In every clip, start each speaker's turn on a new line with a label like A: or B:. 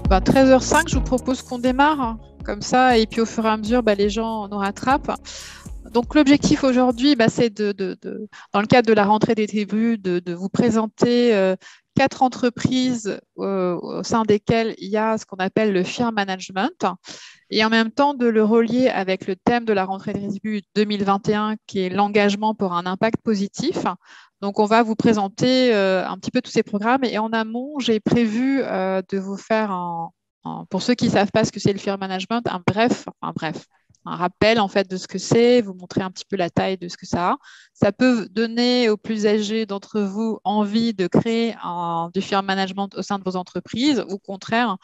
A: 13h05, je vous propose qu'on démarre comme ça, et puis au fur et à mesure, les gens nous rattrapent. Donc l'objectif aujourd'hui, c'est dans le cadre de la rentrée des tribus, de vous présenter 4 entreprises au sein desquelles il y a ce qu'on appelle le Fear Management, et en même temps de le relier avec le thème de la rentrée des tribus 2021, qui est l'engagement pour un impact positif. Donc, on va vous présenter un petit peu tous ces programmes. Et en amont, j'ai prévu de vous faire, pour ceux qui ne savent pas ce que c'est le Fear Management, un rappel en fait de ce que c'est, vous montrer un petit peu la taille de ce que ça a. Ça peut donner aux plus âgés d'entre vous envie de créer du Fear Management au sein de vos entreprises. Au contraire,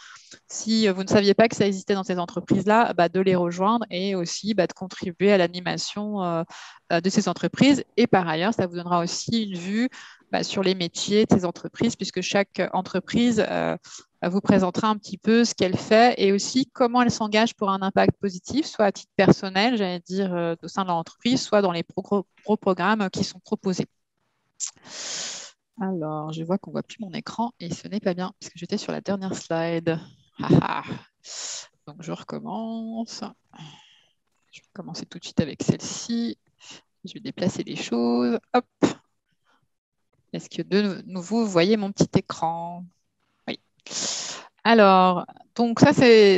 A: si vous ne saviez pas que ça existait dans ces entreprises-là, de les rejoindre et aussi de contribuer à l'animation de ces entreprises. Et par ailleurs, ça vous donnera aussi une vue sur les métiers de ces entreprises, puisque chaque entreprise vous présentera un petit peu ce qu'elle fait et aussi comment elle s'engage pour un impact positif, soit à titre personnel, j'allais dire, au sein de l'entreprise, soit dans les gros programmes qui sont proposés. Alors, je vois qu'on ne voit plus mon écran et ce n'est pas bien, parce que j'étais sur la dernière slide. Donc, je recommence. Je vais commencer tout de suite avec celle-ci. Je vais déplacer les choses. Hop. Est-ce que de nouveau, vous voyez mon petit écran? Oui. Alors, donc ça, c'est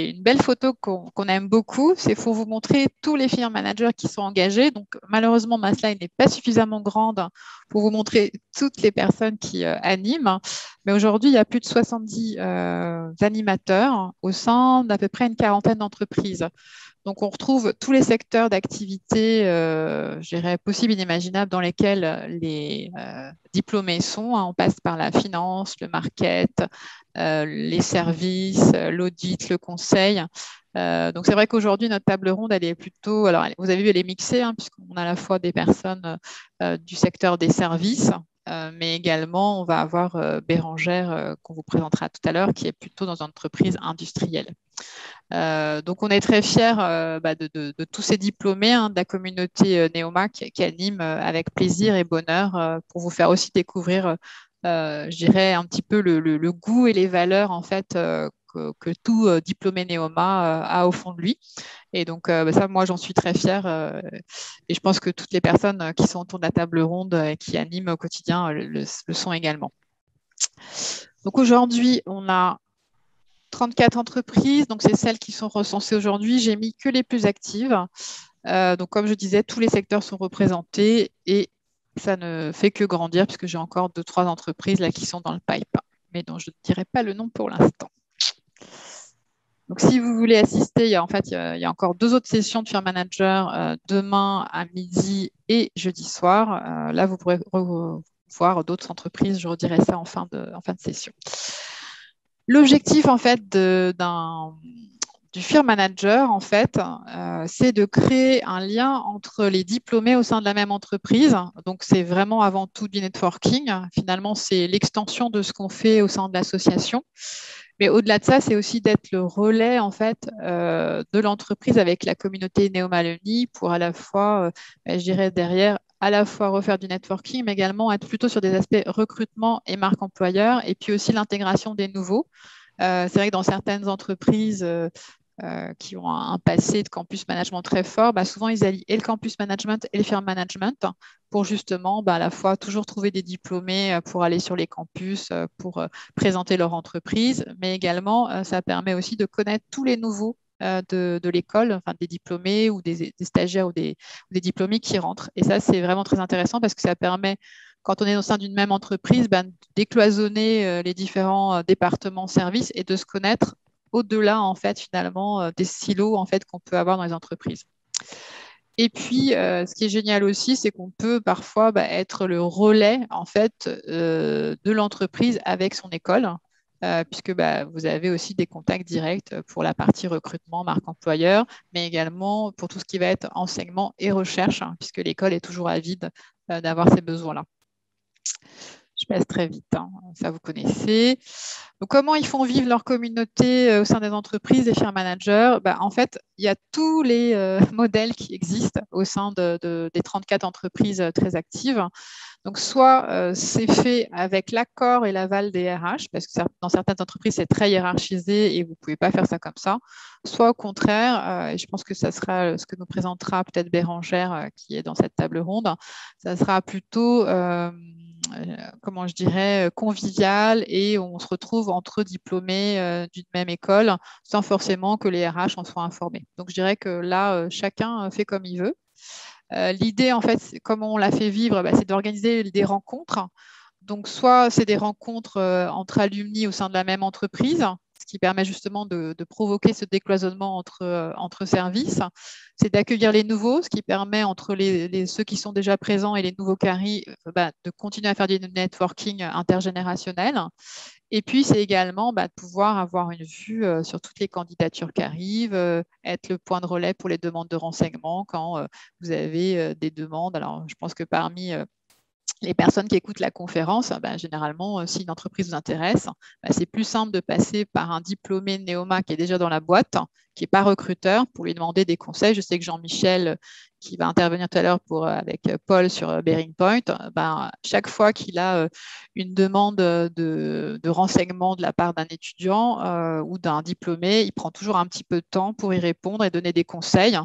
A: une belle photo qu'on aime beaucoup. C'est pour vous montrer tous les Fear Managers qui sont engagés. Donc, malheureusement, ma slide n'est pas suffisamment grande pour vous montrer toutes les personnes qui animent. Mais aujourd'hui, il y a plus de 70 animateurs au sein d'à peu près une quarantaine d'entreprises. Donc, on retrouve tous les secteurs d'activité, je dirais, possibles, inimaginables, dans lesquels les diplômés sont. On passe par la finance, le market, les services, l'audit, le conseil. Donc, c'est vrai qu'aujourd'hui, notre table ronde, elle est plutôt… Alors, vous avez vu, elle est mixée, puisqu'on a à la fois des personnes du secteur des services, mais également, on va avoir Bérangère, qu'on vous présentera tout à l'heure, qui est plutôt dans une entreprise industrielle. Donc, on est très fiers de tous ces diplômés de la communauté Neoma qui animent avec plaisir et bonheur pour vous faire aussi découvrir, je dirais, un petit peu le goût et les valeurs en fait que tout diplômé Neoma a au fond de lui. Et donc, ça, moi, j'en suis très fière. Et je pense que toutes les personnes qui sont autour de la table ronde et qui animent au quotidien le sont également. Donc, aujourd'hui, on a 34 entreprises, donc c'est celles qui sont recensées aujourd'hui. J'ai mis que les plus actives. Donc, comme je disais, tous les secteurs sont représentés et ça ne fait que grandir puisque j'ai encore 2-3 entreprises là qui sont dans le pipe, mais dont je ne dirai pas le nom pour l'instant. Donc, si vous voulez assister, il y a encore 2 autres sessions de Fear Manager demain à midi et jeudi soir. Là, vous pourrez voir d'autres entreprises. Je redirai ça en fin de session. L'objectif, en fait, du Fear Manager, en fait, c'est de créer un lien entre les diplômés au sein de la même entreprise. Donc, c'est vraiment avant tout du networking. Finalement, c'est l'extension de ce qu'on fait au sein de l'association. Mais au-delà de ça, c'est aussi d'être le relais, en fait, de l'entreprise avec la communauté Neoma Learning pour à la fois, je dirais derrière, à la fois refaire du networking, mais également être plutôt sur des aspects recrutement et marque employeur, et puis aussi l'intégration des nouveaux. C'est vrai que dans certaines entreprises qui ont un passé de campus management très fort, souvent ils allient et le campus management et le Fear Management pour justement à la fois toujours trouver des diplômés pour aller sur les campus, pour présenter leur entreprise, mais également ça permet aussi de connaître tous les nouveaux de l'école, enfin des diplômés ou des stagiaires ou des diplômés qui rentrent. Et ça, c'est vraiment très intéressant parce que ça permet, quand on est au sein d'une même entreprise, de décloisonner les différents départements, services et de se connaître au-delà, en fait, finalement, des silos en fait, qu'on peut avoir dans les entreprises. Et puis, ce qui est génial aussi, c'est qu'on peut parfois être le relais, en fait, de l'entreprise avec son école, puisque vous avez aussi des contacts directs pour la partie recrutement, marque employeur, mais également pour tout ce qui va être enseignement et recherche, puisque l'école est toujours avide d'avoir ces besoins-là. Je passe très vite, ça vous connaissez. Donc, comment ils font vivre leur communauté au sein des entreprises, des Fear Managers? En fait, il y a tous les modèles qui existent au sein des 34 entreprises très actives. Donc, soit c'est fait avec l'accord et l'aval des RH, parce que dans certaines entreprises, c'est très hiérarchisé et vous ne pouvez pas faire ça comme ça. Soit au contraire, et je pense que ça sera ce que nous présentera peut-être Bérangère, qui est dans cette table ronde, ça sera plutôt, comment je dirais, convivial et on se retrouve entre diplômés d'une même école sans forcément que les RH en soient informés. Donc, je dirais que là, chacun fait comme il veut. L'idée, en fait, comme on l'a fait vivre, c'est d'organiser des rencontres. Donc, soit c'est des rencontres entre alumni au sein de la même entreprise, ce qui permet justement de provoquer ce décloisonnement entre services. C'est d'accueillir les nouveaux, ce qui permet entre ceux qui sont déjà présents et les nouveaux qui arrivent, de continuer à faire du networking intergénérationnel. Et puis, c'est également de pouvoir avoir une vue sur toutes les candidatures qui arrivent, être le point de relais pour les demandes de renseignements quand vous avez des demandes. Alors, je pense que parmi les personnes qui écoutent la conférence, généralement, si une entreprise vous intéresse, c'est plus simple de passer par un diplômé Neoma qui est déjà dans la boîte, qui n'est pas recruteur, pour lui demander des conseils. Je sais que Jean-Michel, qui va intervenir tout à l'heure avec Paul sur Bearing Point, chaque fois qu'il a une demande de renseignement de la part d'un étudiant ou d'un diplômé, il prend toujours un petit peu de temps pour y répondre et donner des conseils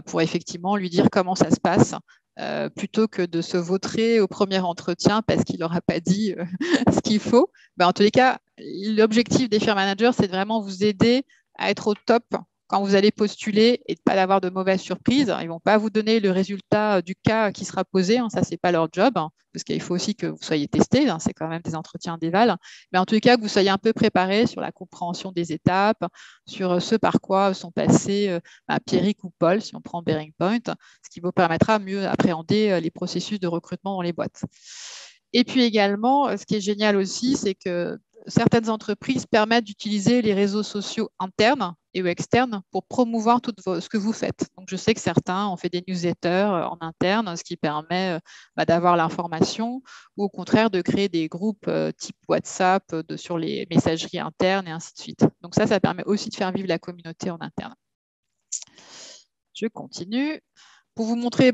A: pour effectivement lui dire comment ça se passe. Plutôt que de se vautrer au premier entretien parce qu'il n'aura pas dit ce qu'il faut. En tous les cas, l'objectif des firm managers, c'est de vraiment vous aider à être au top quand vous allez postuler et de ne pas avoir de mauvaises surprises. Ils ne vont pas vous donner le résultat du cas qui sera posé, ça, ce n'est pas leur job, parce qu'il faut aussi que vous soyez testé, c'est quand même des entretiens d'éval. Mais en tous les cas, que vous soyez un peu préparé sur la compréhension des étapes, sur ce par quoi sont passés Pierrick ou Paul, si on prend Bearing Point, ce qui vous permettra mieux appréhender les processus de recrutement dans les boîtes. Et puis également, ce qui est génial aussi, c'est que certaines entreprises permettent d'utiliser les réseaux sociaux internes et ou externes pour promouvoir tout ce que vous faites. Donc, je sais que certains ont fait des newsletters en interne, ce qui permet d'avoir l'information ou au contraire de créer des groupes type WhatsApp sur les messageries internes et ainsi de suite. Donc, ça permet aussi de faire vivre la communauté en interne. Je continue. Pour vous montrer,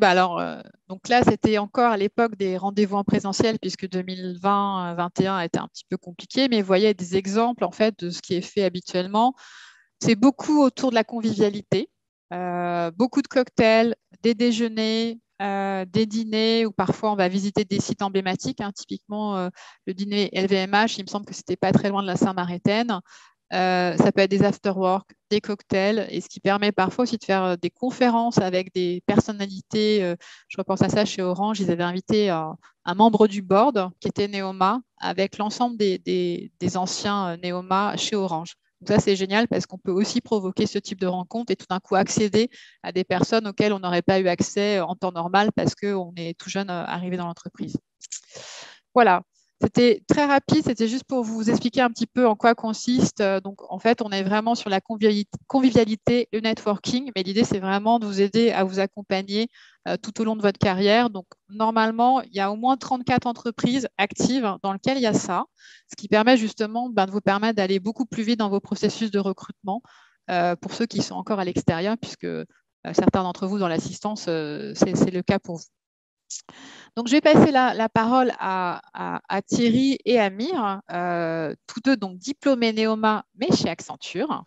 A: donc là, c'était encore à l'époque des rendez-vous en présentiel, puisque 2020-2021 a été un petit peu compliqué, mais vous voyez des exemples en fait de ce qui est fait habituellement. C'est beaucoup autour de la convivialité, beaucoup de cocktails, des déjeuners, des dîners, ou parfois on va visiter des sites emblématiques. Typiquement, le dîner LVMH, il me semble que c'était pas très loin de la Saint-Maritenne. Ça peut être des after-work, des cocktails, et ce qui permet parfois aussi de faire des conférences avec des personnalités. Je repense à ça chez Orange, ils avaient invité un membre du board qui était Neoma avec l'ensemble des anciens Neoma chez Orange. Donc ça, c'est génial parce qu'on peut aussi provoquer ce type de rencontre et tout d'un coup accéder à des personnes auxquelles on n'aurait pas eu accès en temps normal parce qu'on est tout jeune arrivé dans l'entreprise. Voilà. C'était très rapide, c'était juste pour vous expliquer un petit peu en quoi consiste. Donc, en fait, on est vraiment sur la convivialité, le networking, mais l'idée, c'est vraiment de vous aider à vous accompagner tout au long de votre carrière. Donc, normalement, il y a au moins 34 entreprises actives dans lesquelles il y a ça, ce qui permet justement de vous permettre d'aller beaucoup plus vite dans vos processus de recrutement pour ceux qui sont encore à l'extérieur, puisque certains d'entre vous dans l'assistance, c'est le cas pour vous. Donc, je vais passer la parole à Thierry et Amir, tous deux donc diplômés Neoma, mais chez Accenture.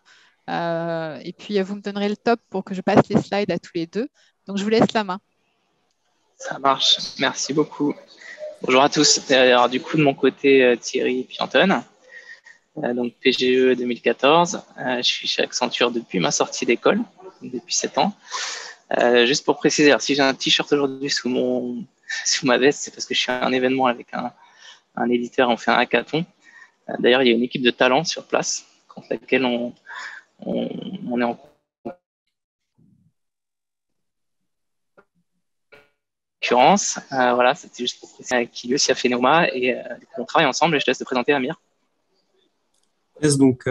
A: Et puis, vous me donnerez le top pour que je passe les slides à tous les deux. Donc, je vous laisse la main.
B: Ça marche, merci beaucoup. Bonjour à tous. Alors, du coup, de mon côté, Thierry et puis Anton. Donc, PGE 2014. Je suis chez Accenture depuis ma sortie d'école, depuis 7 ans. Juste pour préciser, alors, si j'ai un t-shirt aujourd'hui sous ma veste, c'est parce que je suis à un événement avec un éditeur, on fait un hackathon. D'ailleurs, il y a une équipe de talents sur place contre laquelle on est en concurrence. Voilà, c'était juste pour préciser qui lui aussi a fait Neoma et on travaille ensemble et je te laisse te présenter Amir.
C: Donc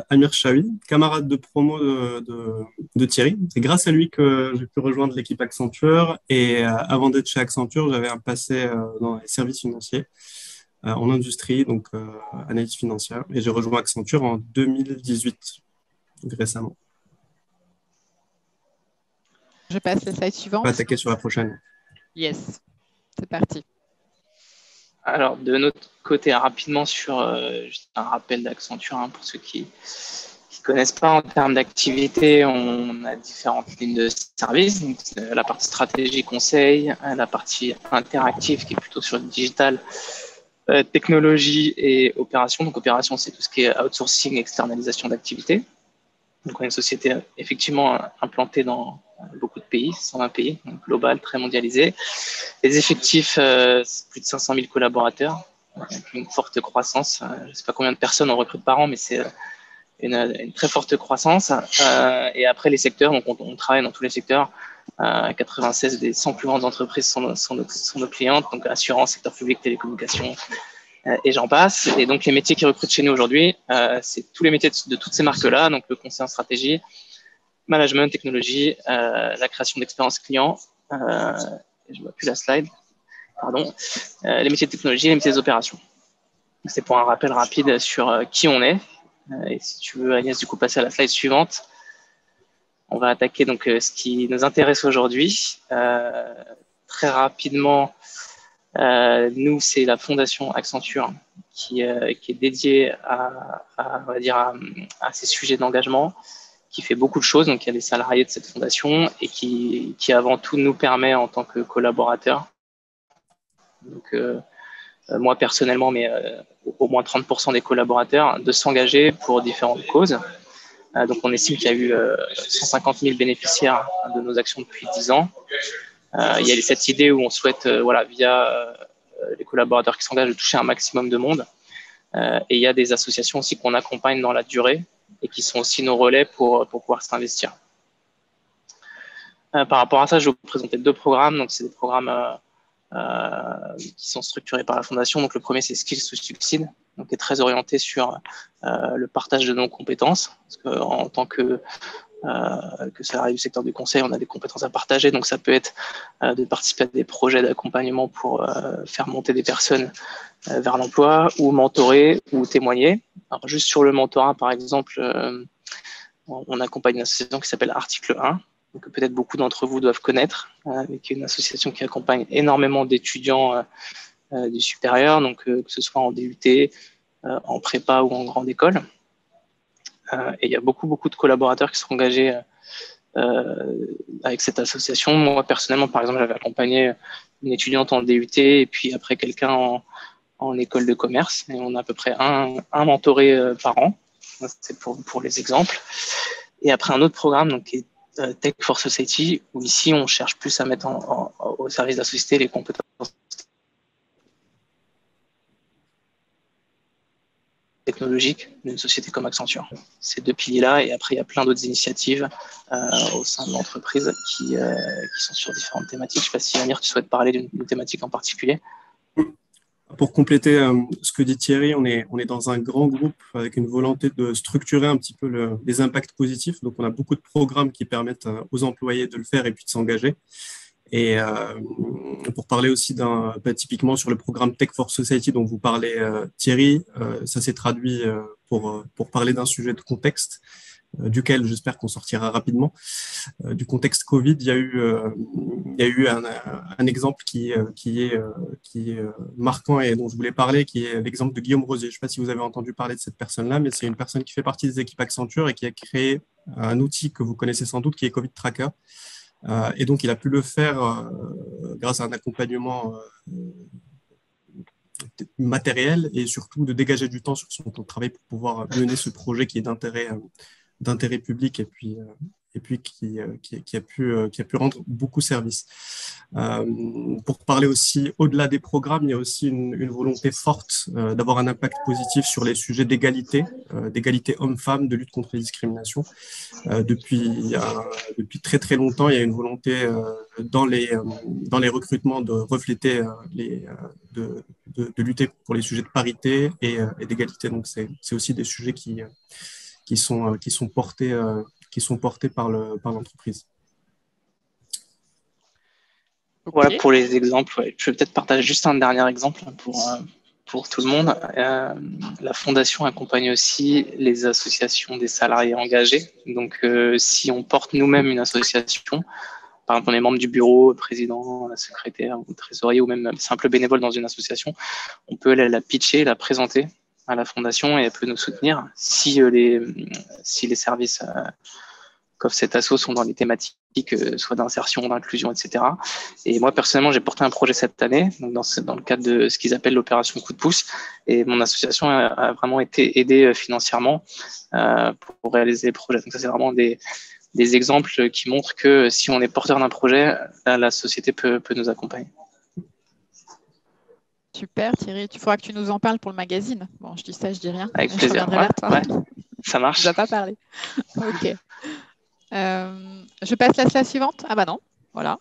C: Amir Chaoui, camarade de promo de Thierry. C'est grâce à lui que j'ai pu rejoindre l'équipe Accenture et avant d'être chez Accenture, j'avais un passé dans les services financiers en industrie, donc analyse financière. Et j'ai rejoint Accenture en 2018, donc récemment.
A: Je passe la slide suivante.
C: On va attaquer sur la prochaine.
A: Yes, c'est parti.
B: Alors, de notre côté, rapidement sur juste un rappel d'Accenture, hein, pour ceux qui ne connaissent pas, en termes d'activité, on a différentes lignes de service. Donc, la partie stratégie conseil, la partie interactive qui est plutôt sur le digital, technologie et opération. Donc, opération, c'est tout ce qui est outsourcing, externalisation d'activités. Donc, on est une société effectivement implantée dans beaucoup de pays, 120 pays, donc global, très mondialisé. Les effectifs, c'est plus de 500 000 collaborateurs, avec une forte croissance. Je ne sais pas combien de personnes on recrute par an, mais c'est une très forte croissance. Et après, les secteurs, donc on travaille dans tous les secteurs. 96 des 100 plus grandes entreprises sont nos clientes, donc assurance, secteur public, télécommunications, et j'en passe. Et donc, les métiers qui recrutent chez nous aujourd'hui, c'est tous les métiers de toutes ces marques-là, donc le conseil en stratégie, management, technologie, la création d'expériences clients. Je ne vois plus la slide. Pardon. Les métiers de technologie et les métiers des opérations. C'est pour un rappel rapide sur qui on est. Et si tu veux, Agnès, du coup, passer à la slide suivante. On va attaquer donc ce qui nous intéresse aujourd'hui. Très rapidement, nous, c'est la fondation Accenture qui est dédiée on va dire à ces sujets d'engagement, qui fait beaucoup de choses. Donc, il y a des salariés de cette fondation et qui avant tout nous permet en tant que collaborateurs. Donc, moi personnellement, mais au moins 30% des collaborateurs, de s'engager pour différentes causes. Donc, on estime qu'il y a eu 150 000 bénéficiaires de nos actions depuis 10 ans. Il y a cette idée où on souhaite, via les collaborateurs qui s'engagent, de toucher un maximum de monde. Et il y a des associations aussi qu'on accompagne dans la durée et qui sont aussi nos relais pour pouvoir s'investir. Par rapport à ça, je vais vous présenter 2 programmes. Donc, c'est des programmes qui sont structurés par la fondation. Donc, le premier, c'est Skills to Succeed, donc qui est très orienté sur le partage de nos compétences. Parce qu'en tant que salarié du secteur du conseil, on a des compétences à partager. Donc, ça peut être de participer à des projets d'accompagnement pour faire monter des personnes vers l'emploi, ou mentorer, ou témoigner. Alors, juste sur le mentorat, par exemple, on accompagne une association qui s'appelle Article 1, que peut-être beaucoup d'entre vous doivent connaître, avec une association qui accompagne énormément d'étudiants du supérieur, donc que ce soit en DUT, en prépa ou en grande école. Et il y a beaucoup de collaborateurs qui sont engagés avec cette association. Moi, personnellement, par exemple, j'avais accompagné une étudiante en DUT et puis après quelqu'un en école de commerce. Et on a à peu près un mentoré par an. C'est pour les exemples. Et après, un autre programme donc, qui est Tech for Society, où ici, on cherche plus à mettre au service de la société les compétences technologiques d'une société comme Accenture. Ces 2 piliers-là, et après, il y a plein d'autres initiatives au sein de l'entreprise qui sont sur différentes thématiques. Je ne sais pas si, Amir, tu souhaites parler d'une thématique en particulier.
C: Pour compléter ce que dit Thierry, on est dans un grand groupe avec une volonté de structurer un petit peu les impacts positifs. Donc, on a beaucoup de programmes qui permettent aux employés de le faire et puis de s'engager. Et pour parler aussi typiquement sur le programme Tech for Society dont vous parlez, Thierry, ça s'est traduit pour parler d'un sujet de contexte, duquel j'espère qu'on sortira rapidement. Du contexte Covid, il y a eu un exemple qui est marquant et dont je voulais parler, qui est l'exemple de Guillaume Rosier. Je ne sais pas si vous avez entendu parler de cette personne-là, mais c'est une personne qui fait partie des équipes Accenture et qui a créé un outil que vous connaissez sans doute, qui est Covid Tracker. Et donc, il a pu le faire grâce à un accompagnement matériel et surtout de dégager du temps sur son temps de travail pour pouvoir mener ce projet qui est d'intérêt public et puis qui a pu rendre beaucoup service. Pour parler aussi, au-delà des programmes, il y a aussi une volonté forte d'avoir un impact positif sur les sujets d'égalité hommes-femmes, de lutte contre les discriminations. Depuis très très longtemps, il y a une volonté dans les recrutements de refléter de lutter pour les sujets de parité et d'égalité. Donc c'est aussi des sujets qui sont portés par l'entreprise.
B: Voilà pour les exemples. Ouais. Je vais peut-être partager juste un dernier exemple pour tout le monde. La Fondation accompagne aussi les associations des salariés engagés. Donc, si on porte nous-mêmes une association, par exemple, on est membre du bureau, président, secrétaire, ou trésorier, ou même simple bénévole dans une association, on peut la pitcher, la présenter à la fondation et elle peut nous soutenir si les services qu'offre cet asso sont dans les thématiques soit d'insertion, d'inclusion, etc. Et moi, personnellement, j'ai porté un projet cette année, donc dans le cadre de ce qu'ils appellent l'opération coup de pouce. Et mon association a vraiment été aidée financièrement pour réaliser les projets. Donc ça, c'est vraiment des exemples qui montrent que si on est porteur d'un projet, la société peut nous accompagner.
A: Super, Thierry. Tu feras que tu nous en parles pour le magazine. Bon, je dis ça, je dis rien.
B: Avec plaisir.
A: Je reviendrai vers toi.
B: Ouais, ça marche.
A: Tu ne vas pas parler. OK. Je passe la slide suivante. Ah bah non, voilà.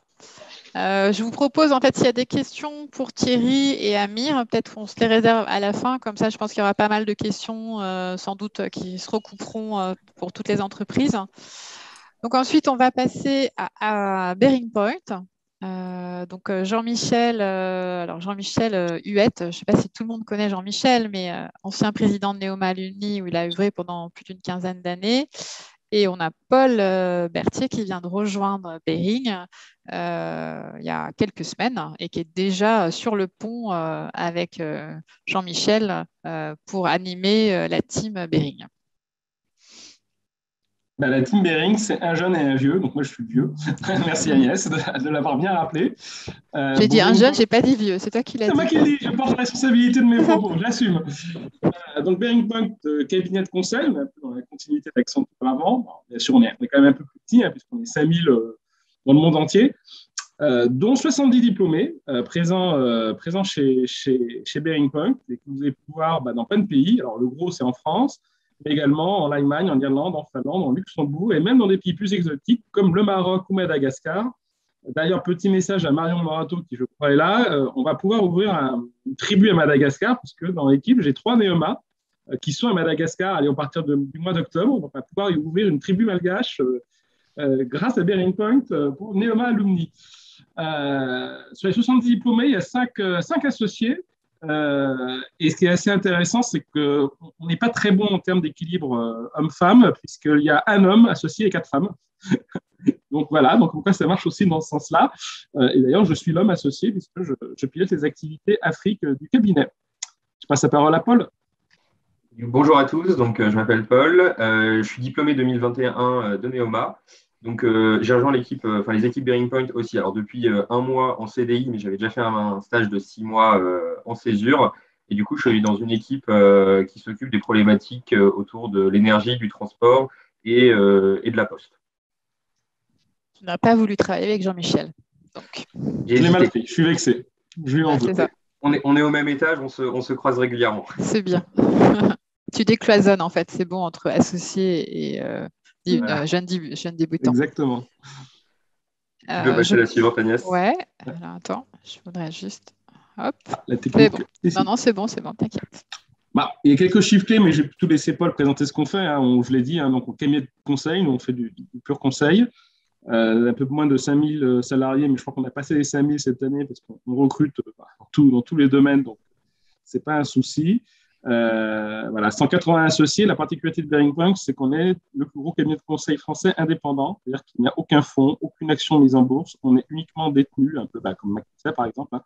A: Je vous propose, en fait, s'il y a des questions pour Thierry et Amir, peut-être qu'on se les réserve à la fin. Comme ça, je pense qu'il y aura pas mal de questions, sans doute, qui se recouperont pour toutes les entreprises. Donc ensuite, on va passer à Bearing Point. Donc Jean-Michel, Huette, je ne sais pas si tout le monde connaît Jean-Michel, mais ancien président de Neoma Alumni où il a œuvré pendant plus d'une quinzaine d'années. Et on a Paul Berthier qui vient de rejoindre Bearing il y a quelques semaines et qui est déjà sur le pont avec Jean-Michel pour animer la team Bearing.
D: La team Bearing, c'est un jeune et un vieux. Donc moi, je suis vieux. Merci Agnès de l'avoir bien rappelé.
A: J'ai dit un jeune, je n'ai pas dit vieux. C'est toi qui l'as dit.
D: C'est moi qui l'ai dit. Je porte la responsabilité de mes propos. Je l'assume. Donc Bearing Point, cabinet de conseil, on est un peu dans la continuité avec son avant. Bon, bien sûr, on est quand même un peu plus petit, puisqu'on est 5000 dans le monde entier, dont 70 diplômés présents chez Bearing Point et que vous allez pouvoir dans plein de pays. Alors le gros, c'est en France, mais également en Allemagne, en Irlande, en Finlande, en Luxembourg et même dans des pays plus exotiques comme le Maroc ou Madagascar. D'ailleurs, petit message à Marion Morato qui, je crois, est là. On va pouvoir ouvrir une tribu à Madagascar parce que dans l'équipe, j'ai 3 Neoma qui sont à Madagascar à partir du mois d'octobre. Donc, on va pouvoir y ouvrir une tribu malgache grâce à Bearing Point pour Neoma Alumni. Sur les 70 diplômés, il y a 5 associés. Et ce qui est assez intéressant, c'est qu'on n'est pas très bon en termes d'équilibre homme-femme, puisqu'il y a un homme associé et 4 femmes. Donc voilà, donc pourquoi ça marche aussi dans ce sens-là. Et d'ailleurs, je suis l'homme associé, puisque je pilote les activités Afrique du cabinet. Je passe la parole à Paul.
E: Bonjour à tous, donc je m'appelle Paul, je suis diplômé 2021 de Neoma. Donc, j'ai rejoint les équipes Bearing Point aussi. Alors, depuis un mois en CDI, mais j'avais déjà fait un stage de 6 mois en césure. Et du coup, je suis dans une équipe qui s'occupe des problématiques autour de l'énergie, du transport et de la poste.
A: Tu n'as pas voulu travailler avec Jean-Michel. Donc.
D: Je l'ai mal pris, je suis vexé. Je lui en veux.
E: On est au même étage, on se croise régulièrement.
A: C'est bien. Tu décloisonnes, en fait. C'est bon entre associés et voilà. jeune débutant.
D: Exactement.
E: Tu veux passer la suivante, Agnès?
A: Ouais. Alors, attends, je voudrais juste… Hop.
D: La technique.
A: Bon. Non, c'est bon, t'inquiète.
D: Il y a quelques chiffres clés, mais je vais plutôt laisser Paul présenter ce qu'on fait. Je l'ai dit, donc au cabinet de conseil, nous on fait du pur conseil. Un peu moins de 5000 salariés, mais je crois qu'on a passé les 5000 cette année parce qu'on recrute dans tous les domaines, donc ce n'est pas un souci. 180 associés. La particularité de Bearing Point, c'est qu'on est le plus gros cabinet de conseil français indépendant, c'est-à-dire qu'il n'y a aucun fonds, aucune action mise en bourse. On est uniquement détenu, un peu comme McKinsey par exemple,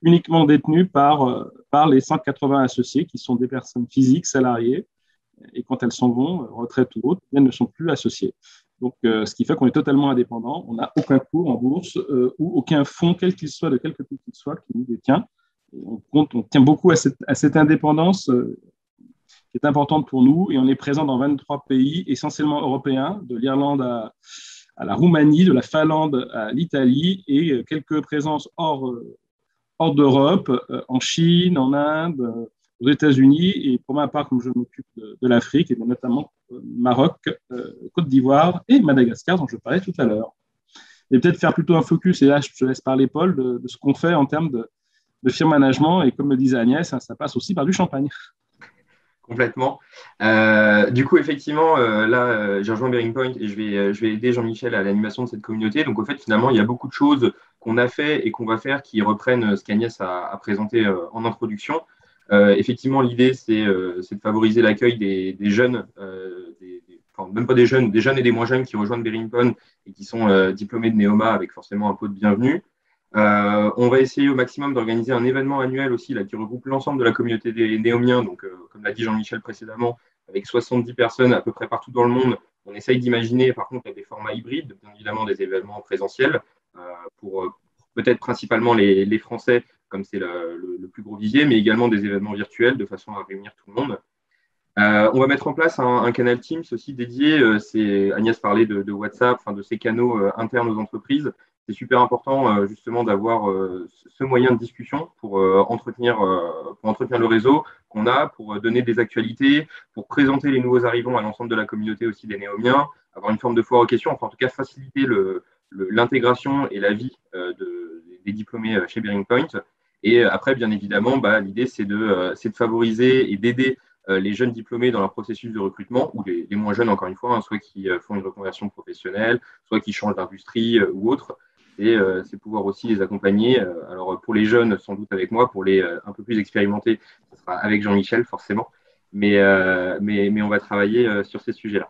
D: uniquement détenu par les 180 associés qui sont des personnes physiques, salariées, et quand elles s'en vont, retraite ou autre, elles ne sont plus associées. Donc, ce qui fait qu'on est totalement indépendant. On n'a aucun cours en bourse ou aucun fonds, quel qu'il soit, de quelque pays qu'il soit, qui nous détient. On tient beaucoup à cette indépendance qui est importante pour nous et on est présent dans 23 pays, essentiellement européens, de l'Irlande à la Roumanie, de la Finlande à l'Italie et quelques présences hors d'Europe, en Chine, en Inde, aux États-Unis et pour ma part, comme je m'occupe de l'Afrique, et notamment Maroc, Côte d'Ivoire et Madagascar dont je parlais tout à l'heure. Et peut-être faire plutôt un focus, et là je te laisse parler Paul, de ce qu'on fait en termes de firme management, et comme me disait Agnès, ça passe aussi par du champagne.
E: Complètement. Du coup, effectivement, là, j'ai rejoint Bearing Point et je vais aider Jean-Michel à l'animation de cette communauté. Donc, au fait, finalement, il y a beaucoup de choses qu'on a fait et qu'on va faire qui reprennent ce qu'Agnès a présenté en introduction. Effectivement, l'idée, c'est de favoriser l'accueil des jeunes, enfin, même pas des jeunes et des moins jeunes qui rejoignent BearingPoint et qui sont diplômés de Neoma avec forcément un pot de bienvenue. On va essayer au maximum d'organiser un événement annuel aussi là, qui regroupe l'ensemble de la communauté des néomiens. Donc, comme l'a dit Jean-Michel précédemment, avec 70 personnes à peu près partout dans le monde, on essaye d'imaginer par contre des formats hybrides, bien évidemment des événements présentiels pour peut-être principalement les Français, comme c'est le plus gros vivier, mais également des événements virtuels de façon à réunir tout le monde. On va mettre en place un canal Teams aussi dédié. Agnès parlait de WhatsApp, de ces canaux internes aux entreprises. C'est super important justement d'avoir ce moyen de discussion pour entretenir le réseau qu'on a, pour donner des actualités, pour présenter les nouveaux arrivants à l'ensemble de la communauté aussi des néomiens, avoir une forme de foire aux questions, enfin en tout cas faciliter l'intégration et la vie des diplômés chez BearingPoint. Et après, bien évidemment, l'idée c'est de favoriser et d'aider les jeunes diplômés dans leur processus de recrutement, ou les moins jeunes, encore une fois, soit qui font une reconversion professionnelle, soit qui changent d'industrie ou autre. Et c'est pouvoir aussi les accompagner. Alors, pour les jeunes, sans doute avec moi, pour les un peu plus expérimentés, ce sera avec Jean-Michel, forcément. Mais on va travailler sur ces sujets-là.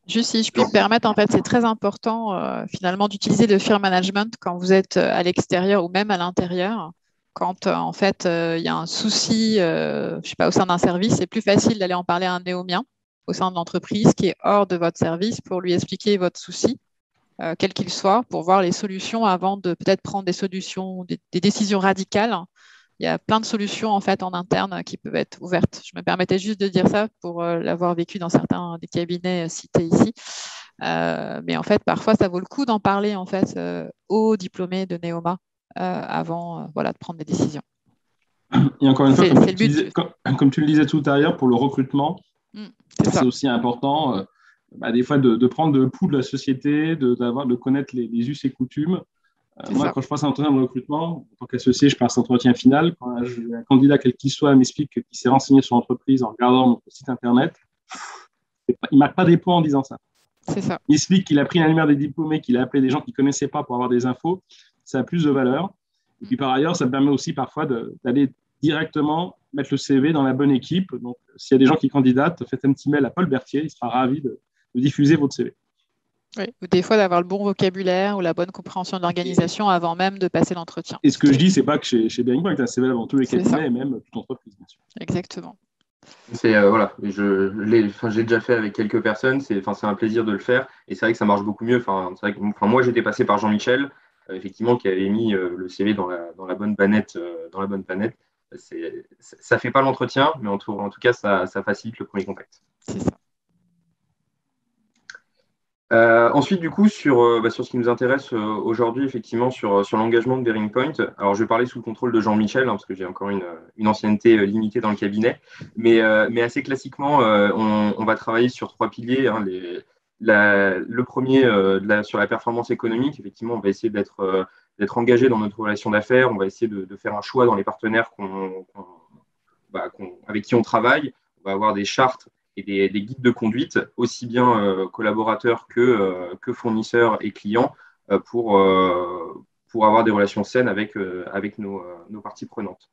A: Juste si je puis me permettre, en fait, c'est très important finalement d'utiliser le fear management quand vous êtes à l'extérieur ou même à l'intérieur. Quand en fait il y a un souci, je sais pas, au sein d'un service, c'est plus facile d'aller en parler à un néomien au sein de l'entreprise qui est hors de votre service pour lui expliquer votre souci, quel qu'il soit, pour voir les solutions avant de peut-être prendre des solutions, des décisions radicales. Il y a plein de solutions en fait en interne qui peuvent être ouvertes. Je me permettais juste de dire ça pour l'avoir vécu dans certains des cabinets cités ici. Mais en fait, parfois, ça vaut le coup d'en parler en fait aux diplômés de Neoma avant de prendre des décisions.
D: Et encore une fois, comme tu le disais tout à l'heure, pour le recrutement, c'est aussi important des fois de prendre le pouls de la société, de connaître les us et coutumes. Moi, quand je passe un entretien de recrutement, en tant qu'associé, je passe un entretien final. Quand un candidat, quel qu'il soit, m'explique qu'il s'est renseigné sur l'entreprise en regardant notre site internet, il ne marque pas des points en disant ça.
A: C'est ça.
D: Il explique qu'il a pris l'annuaire des diplômés, qu'il a appelé des gens qu'il ne connaissait pas pour avoir des infos. Ça a plus de valeur. Et puis par ailleurs, ça permet aussi parfois d'aller directement mettre le CV dans la bonne équipe. Donc, s'il y a des gens qui candidatent, faites un petit mail à Paul Berthier, il sera ravi de diffuser votre CV.
A: Oui, ou des fois d'avoir le bon vocabulaire ou la bonne compréhension de l'organisation avant même de passer l'entretien.
D: Et ce que je dis, c'est pas que chez BearingPoint, c'est valable dans tous les cabinets et même toute entreprise, bien sûr.
A: Exactement.
E: C'est j'ai déjà fait avec quelques personnes. C'est un plaisir de le faire et c'est vrai que ça marche beaucoup mieux. C'est vrai que moi j'étais passé par Jean-Michel, effectivement, qui avait mis le CV dans la bonne planète, ça fait pas l'entretien, mais en tout cas ça facilite le premier contact.
A: C'est ça.
E: Ensuite, du coup, sur ce qui nous intéresse aujourd'hui, effectivement, sur l'engagement de BearingPoint. Alors, je vais parler sous le contrôle de Jean-Michel, parce que j'ai encore une ancienneté limitée dans le cabinet. Mais assez classiquement, on va travailler sur 3 piliers. Le premier, sur la performance économique. Effectivement, on va essayer d'être engagé dans notre relation d'affaires. On va essayer de faire un choix dans les partenaires avec qui on travaille. On va avoir des chartes et des guides de conduite, aussi bien collaborateurs que fournisseurs et clients, pour avoir des relations saines avec nos parties prenantes.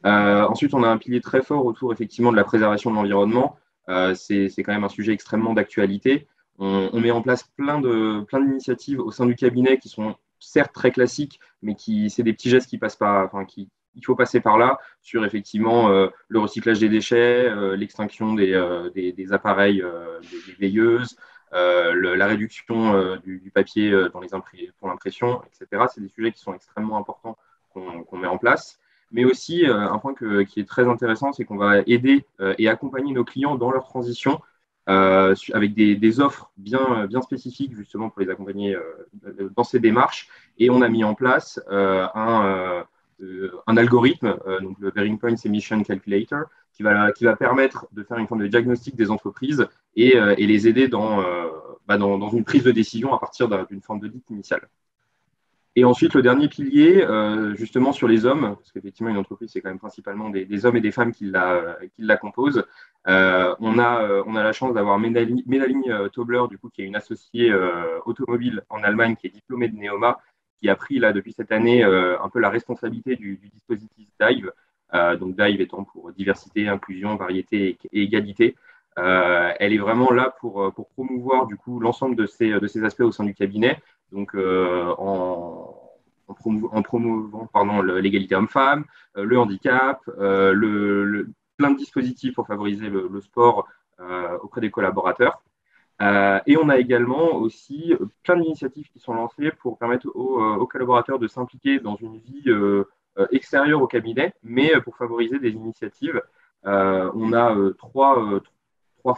E: Ensuite, on a un pilier très fort autour effectivement de la préservation de l'environnement. C'est quand même un sujet extrêmement d'actualité. On met en place plein d'initiatives au sein du cabinet qui sont certes très classiques, mais c'est des petits gestes qui passent par, il faut passer par là sur effectivement le recyclage des déchets, l'extinction des appareils, des veilleuses, la réduction du papier pour l'impression, etc. C'est des sujets qui sont extrêmement importants qu'on met en place. Mais aussi, un point qui est très intéressant, c'est qu'on va aider et accompagner nos clients dans leur transition avec des offres bien spécifiques justement pour les accompagner dans ces démarches. Et on a mis en place un algorithme, donc le BearingPoint Emission Calculator, qui va permettre de faire une forme de diagnostic des entreprises et les aider dans une prise de décision à partir d'une forme d'audit initiale. Et ensuite, le dernier pilier, justement sur les hommes, parce qu'effectivement, une entreprise, c'est quand même principalement des hommes et des femmes qui la composent. On a la chance d'avoir Ménaline Tobler, du coup, qui est une associée automobile en Allemagne, qui est diplômée de Neoma, qui a pris là depuis cette année un peu la responsabilité du dispositif DIVE, donc DIVE étant pour diversité, inclusion, variété et égalité. Elle est vraiment là pour promouvoir du coup l'ensemble de ces aspects au sein du cabinet, donc en promouvant l'égalité homme-femme, le handicap, plein de dispositifs pour favoriser le sport auprès des collaborateurs. Et on a également aussi plein d'initiatives qui sont lancées pour permettre aux collaborateurs de s'impliquer dans une vie extérieure au cabinet, mais pour favoriser des initiatives. On a trois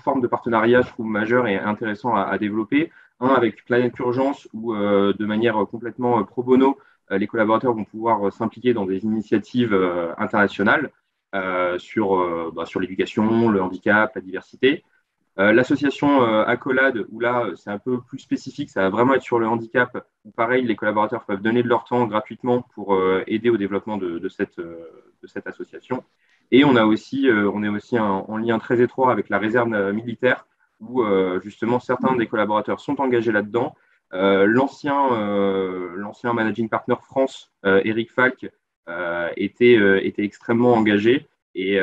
E: formes de partenariat, je trouve, majeures et intéressantes à développer. Un avec Planète Urgence, où de manière complètement pro bono, les collaborateurs vont pouvoir s'impliquer dans des initiatives internationales sur l'éducation, le handicap, la diversité. L'association Accolade, où là, c'est un peu plus spécifique, ça va vraiment être sur le handicap, où pareil, les collaborateurs peuvent donner de leur temps gratuitement pour aider au développement de cette association. Et on est aussi en lien très étroit avec la réserve militaire, où justement certains des collaborateurs sont engagés là-dedans. L'ancien managing partner France, Eric Falk, était extrêmement engagé. Et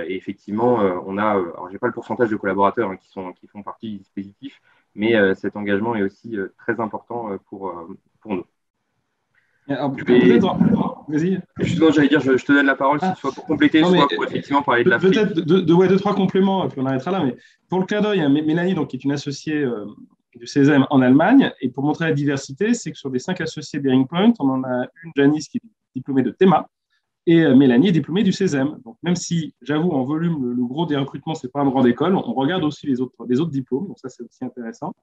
E: effectivement, on a, alors j'ai pas le pourcentage de collaborateurs qui font partie du dispositif, mais cet engagement est aussi très important pour nous.
D: Vas-y.
E: Justement, j'allais dire, je te donne la parole, soit pour compléter, soit pour effectivement parler de l'Afrique.
D: Peut-être deux, trois compléments, puis on arrêtera là. Mais pour le clin d'œil, il y a Mélanie, donc, qui est une associée du CESEM en Allemagne. Et pour montrer la diversité, c'est que sur des 5 associés Bearing Point, on en a une, Janice, qui est diplômée de TEMA, et Mélanie est diplômée du CESEM. Donc, même si, j'avoue, en volume, le gros des recrutements, ce n'est pas une grande école, on regarde aussi les autres diplômes. Donc, ça, c'est aussi intéressant.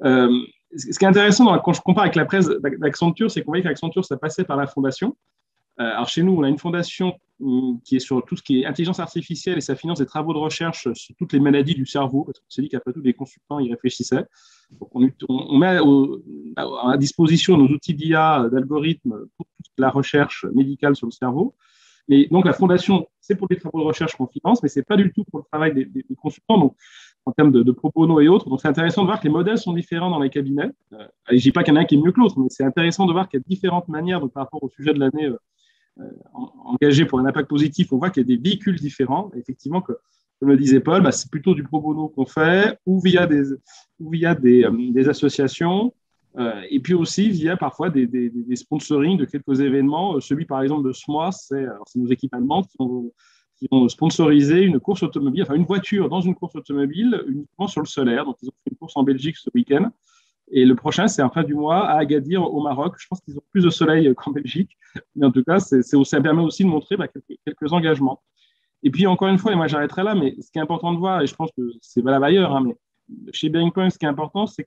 D: Ce qui est intéressant quand je compare avec la presse d'Accenture, c'est qu'on voit qu'Accenture, ça passait par la fondation. Alors, chez nous, on a une fondation qui est sur tout ce qui est intelligence artificielle et ça finance des travaux de recherche sur toutes les maladies du cerveau, parce qu'on s'est dit qu'après tout, les consultants y réfléchissaient. Donc, on met à disposition nos outils d'IA, d'algorithmes pour toute la recherche médicale sur le cerveau. Et donc, la fondation, c'est pour les travaux de recherche qu'on finance, mais ce n'est pas du tout pour le travail des consultants, donc, en termes de pro bono et autres. Donc, c'est intéressant de voir que les modèles sont différents dans les cabinets. Je ne dis pas qu'il y en a un qui est mieux que l'autre, mais c'est intéressant de voir qu'il y a différentes manières, donc, par rapport au sujet de l'année engagé pour un impact positif, on voit qu'il y a des véhicules différents. Et effectivement, comme le disait Paul, c'est plutôt du pro bono qu'on fait, ou via des associations, et puis aussi via parfois des sponsorings de quelques événements. Celui, par exemple, de SMOA, c'est nos équipes allemandes qui ont sponsorisé une course automobile, enfin une voiture dans une course automobile uniquement sur le solaire. Donc, ils ont fait une course en Belgique ce week-end. Et le prochain, c'est en fin du mois à Agadir, au Maroc. Je pense qu'ils ont plus de soleil qu'en Belgique. Mais en tout cas, ça permet aussi de montrer quelques engagements. Et puis, encore une fois, et moi j'arrêterai là, mais ce qui est important de voir, et je pense que c'est valable ailleurs, mais chez Bearing Point, ce qui est important, c'est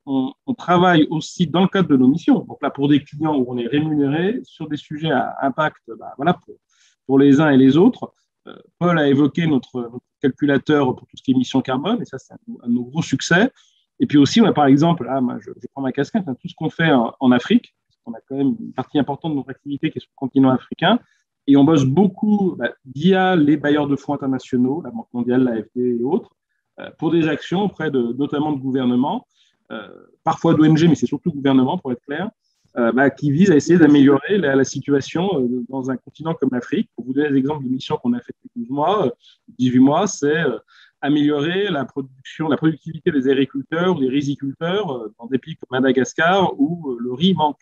D: qu'on travaille aussi dans le cadre de nos missions. Donc là, pour des clients où on est rémunéré sur des sujets à impact pour les uns et les autres. Paul a évoqué notre calculateur pour tout ce qui est émissions carbone, et ça, c'est un de nos gros succès. Et puis aussi, on a par exemple, je prends ma casquette, tout ce qu'on fait en Afrique, parce qu'on a quand même une partie importante de notre activité qui est sur le continent africain, et on bosse beaucoup via les bailleurs de fonds internationaux, la Banque mondiale, l'AFD et autres, pour des actions auprès notamment de gouvernements, parfois d'ONG, mais c'est surtout gouvernement pour être clair, qui visent à essayer d'améliorer la situation dans un continent comme l'Afrique. Pour vous donner des exemples de missions qu'on a faites depuis 12 mois, 18 mois, c'est améliorer la productivité des agriculteurs ou des riziculteurs dans des pays comme Madagascar où le riz manque.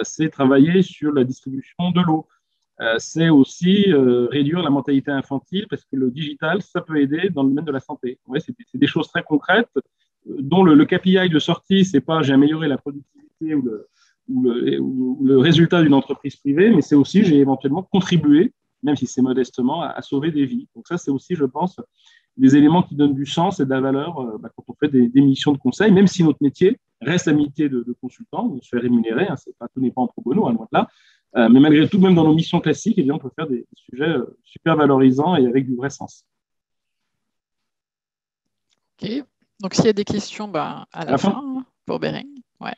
D: C'est travailler sur la distribution de l'eau. C'est aussi réduire la mortalité infantile parce que le digital, ça peut aider dans le domaine de la santé. Ouais, c'est des choses très concrètes dont le KPI de sortie, c'est pas j'ai amélioré la productivité ou le résultat d'une entreprise privée, mais c'est aussi j'ai éventuellement contribué, même si c'est modestement, à sauver des vies. Donc ça, c'est aussi, je pense, des éléments qui donnent du sens et de la valeur quand on fait des missions de conseil, même si notre métier reste un métier de consultant, on se fait rémunérer, tout n'est pas en pro bono, loin de là. Mais malgré tout, même dans nos missions classiques, on peut faire des sujets super valorisants et avec du vrai sens.
A: Ok, donc s'il y a des questions, à la fin pour Bearing. Ouais.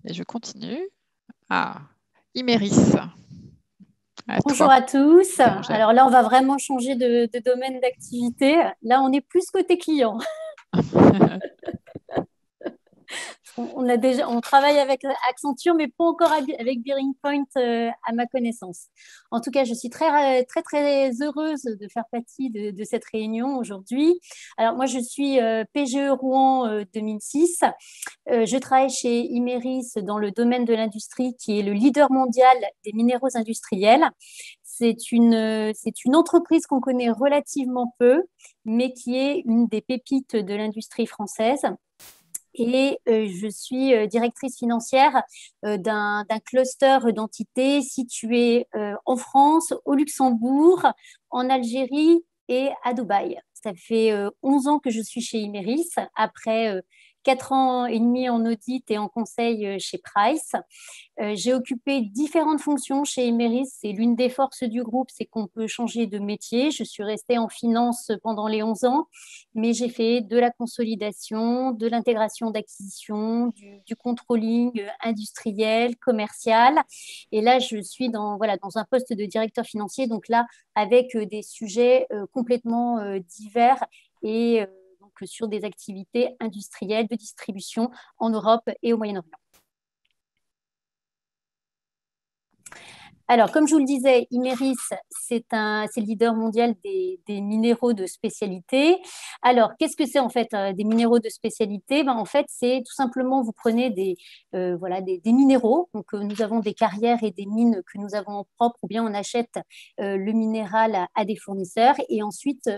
A: Et je continue. Iméris.
F: Bonjour à tous. Alors là, on va vraiment changer de domaine d'activité. Là, on est plus côté client. on travaille avec Accenture, mais pas encore avec Bearing Point à ma connaissance. En tout cas, je suis très, très, très heureuse de faire partie de cette réunion aujourd'hui. Alors, moi, je suis PGE Rouen 2006. Je travaille chez Imerys dans le domaine de l'industrie, qui est le leader mondial des minéraux industriels. C'est une entreprise qu'on connaît relativement peu, mais qui est une des pépites de l'industrie française. Et je suis directrice financière d'un cluster d'entités situé en France, au Luxembourg, en Algérie et à Dubaï. Ça fait 11 ans que je suis chez Imerys, après 4 ans et demi en audit et en conseil chez Price. J'ai occupé différentes fonctions chez Imerys. C'est l'une des forces du groupe, c'est qu'on peut changer de métier. Je suis restée en finance pendant les 11 ans, mais j'ai fait de la consolidation, de l'intégration d'acquisition, du controlling industriel, commercial. Et là, je suis dans un poste de directeur financier, donc là, avec des sujets complètement divers et donc sur des activités industrielles de distribution en Europe et au Moyen-Orient. Alors, comme je vous le disais, Imerys, c'est le leader mondial des minéraux de spécialité. Alors, qu'est-ce que c'est en fait des minéraux de spécialité? En fait, c'est tout simplement, vous prenez des minéraux. Donc, nous avons des carrières et des mines que nous avons en propre, ou bien on achète le minéral à des fournisseurs. Et ensuite,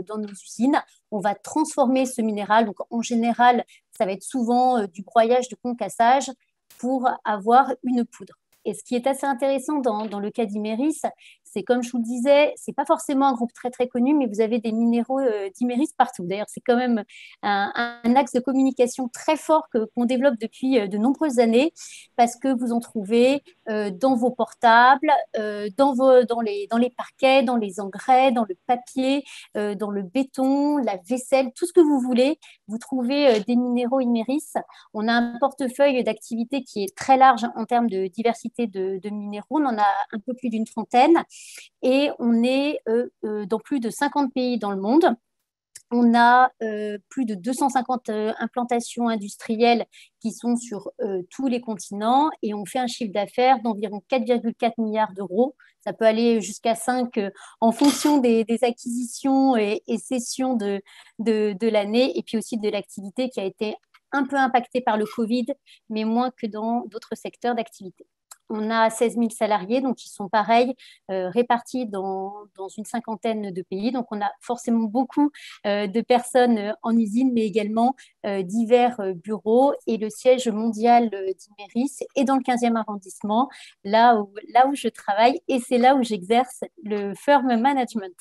F: dans nos usines, on va transformer ce minéral. Donc, en général, ça va être souvent du broyage, de concassage pour avoir une poudre. Et ce qui est assez intéressant dans le cas d'Imerys, c'est comme je vous le disais, c'est pas forcément un groupe très très connu, mais vous avez des minéraux d'Imerys partout. D'ailleurs, c'est quand même un axe de communication très fort qu'on développe depuis de nombreuses années, parce que vous en trouvez dans vos portables, dans les parquets, dans les engrais, dans le papier, dans le béton, la vaisselle, tout ce que vous voulez. Vous trouvez des minéraux Imerys. On a un portefeuille d'activités qui est très large en termes de diversité de minéraux. On en a un peu plus d'une trentaine et on est dans plus de 50 pays dans le monde. On a plus de 250 implantations industrielles qui sont sur tous les continents et on fait un chiffre d'affaires d'environ 4,4 milliards d'euros. Ça peut aller jusqu'à 5 en fonction des acquisitions et cessions de l'année et puis aussi de l'activité qui a été un peu impactée par le Covid, mais moins que dans d'autres secteurs d'activité. On a 16 000 salariés, donc ils sont pareils, répartis dans une cinquantaine de pays. Donc, on a forcément beaucoup de personnes en usine, mais également divers bureaux. Et le siège mondial d'Imerys est dans le 15e arrondissement, là où je travaille. Et c'est là où j'exerce le firm management.